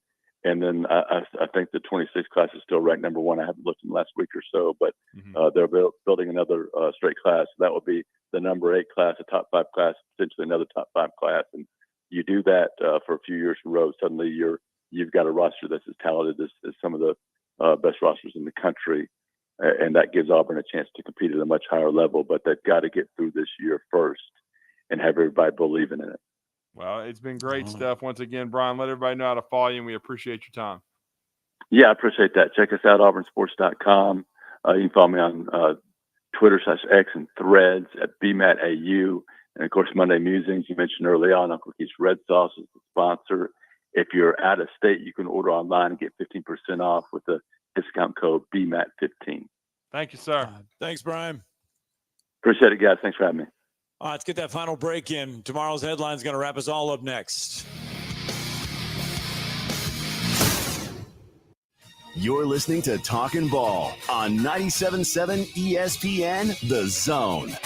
And then I think the 26 class is still ranked number 1. I haven't looked in the last week or so, but they're building another straight class. That would be the number 8 class, a top 5 class, potentially another top 5 class. And you do that for a few years in a row, suddenly you've got a roster that's as talented as some of the best rosters in the country. And that gives Auburn a chance to compete at a much higher level, but they've got to get through this year first and have everybody believing in it. Well, it's been great stuff. Once again, Brian, let everybody know how to follow you, and we appreciate your time. Yeah, I appreciate that. Check us out, auburnsports.com. You can follow me on Twitter/X and Threads at BMATAU. And, of course, Monday Musings, you mentioned early on, Uncle Keith's Red Sauce is the sponsor. If you're out of state, you can order online and get 15% off with the discount code BMAT15. Thank you, sir. Thanks, Brian. Appreciate it, guys. Thanks for having me. All right, let's get that final break in. Tomorrow's headline is going to wrap us all up next. You're listening to Talkin' Ball on 97.7 ESPN, The Zone.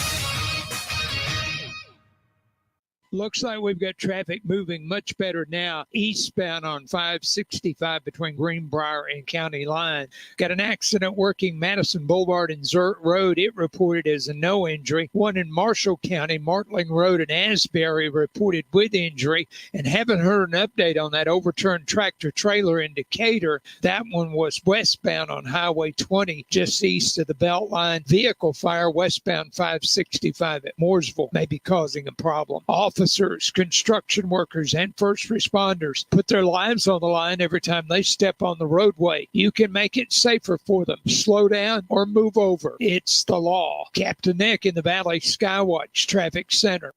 Looks like we've got traffic moving much better now eastbound on 565 between Greenbrier and County Line. Got an accident working Madison Boulevard and Zert Road. It reported as a no injury. One in Marshall County, Martling Road and Asbury reported with injury. And haven't heard an update on that overturned tractor trailer in Decatur. That one was westbound on Highway 20 just east of the Beltline. Vehicle fire westbound 565 at Mooresville may be causing a problem. Officers officers, construction workers, and first responders put their lives on the line every time they step on the roadway. You can make it safer for them. Slow down or move over. It's the law. Captain Nick in the Valley Skywatch Traffic Center.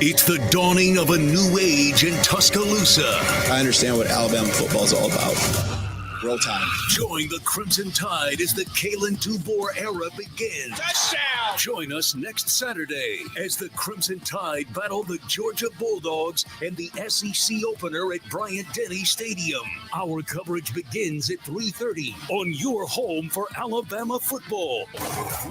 It's the dawning of a new age in Tuscaloosa. I understand what Alabama football is all about. Roll time. Join the Crimson Tide as the Kalen DuBois era begins. Touchdown! Join us next Saturday as the Crimson Tide battle the Georgia Bulldogs and the SEC opener at Bryant-Denny Stadium. Our coverage begins at 3:30 on your home for Alabama football.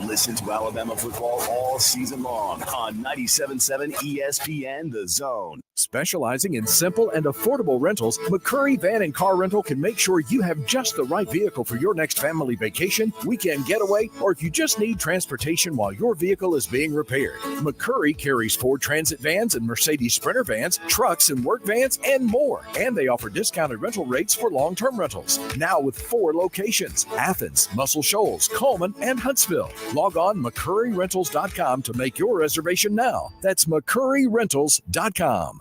Listen to Alabama football all season long on 97.7 ESPN The Zone. Specializing in simple and affordable rentals, McCurry Van and Car Rental can make sure you have just the right vehicle for your next family vacation, weekend getaway, or if you just need transportation while your vehicle is being repaired. McCurry carries Ford Transit vans and Mercedes Sprinter vans, trucks and work vans, and more. And they offer discounted rental rates for long-term rentals. Now with 4 locations: Athens, Muscle Shoals, Coleman, and Huntsville. Log on McCurryRentals.com to make your reservation now. That's McCurryRentals.com.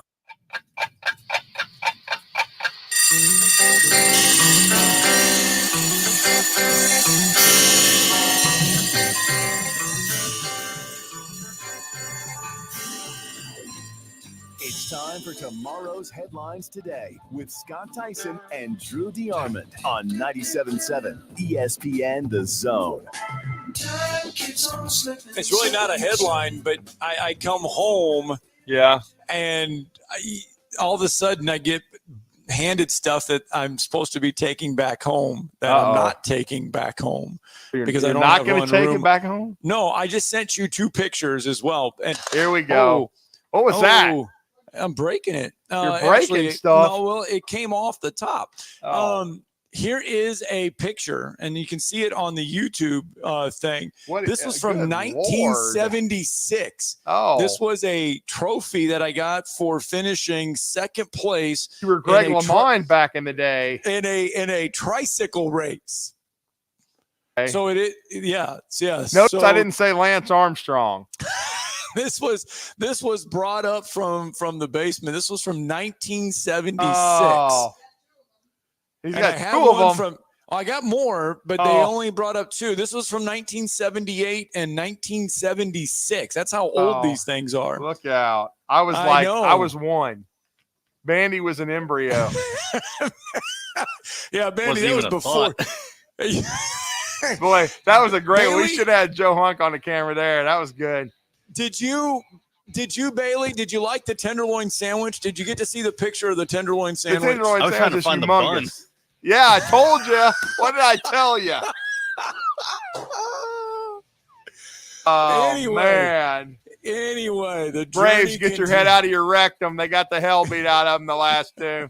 It's time for tomorrow's headlines today with Scott Tyson and Drew DeArmond on 97.7 ESPN The Zone. It's really not a headline, but I come home. Yeah. And all of a sudden I get handed stuff that I'm supposed to be taking back home that I'm not taking back home. Because I don't not going to take it back home? No, I just sent you 2 pictures as well. And here we go. What was that? I'm breaking it. You're breaking stuff. No, well, it came off the top. Here is a picture, and you can see it on the YouTube thing. This was from 1976. Oh. This was a trophy that I got for finishing second place. You were Greg LeMond back in the day. In a tricycle race. Okay. So Notice I didn't say Lance Armstrong. This was brought up from the basement. This was from 1976. Oh. He's got 2 of them. I got more, but they only brought up 2. This was from 1978 and 1976. That's how old these things are. Look out. I was 1. Bandy was an embryo. Yeah, Bandy, that was before. Boy, that was a great one. We should have had Joe Hunk on the camera there. That was good. Did you, Bailey? Did you like the tenderloin sandwich? Did you get to see the picture of the tenderloin sandwich? The tenderloin sandwich is humongous. Yeah, I told you. What did I tell you? Man. Anyway, the Braves, get your head out of your rectum. They got the hell beat out of them the last 2.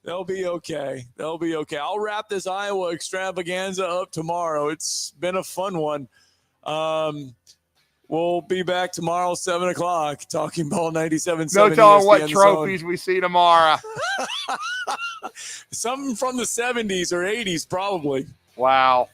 They'll be okay. I'll wrap this Iowa extravaganza up tomorrow. It's been a fun one. We'll be back tomorrow, 7 o'clock, talking ball 97.7. No telling what trophies we see tomorrow. Something from the 70s or 80s, probably. Wow.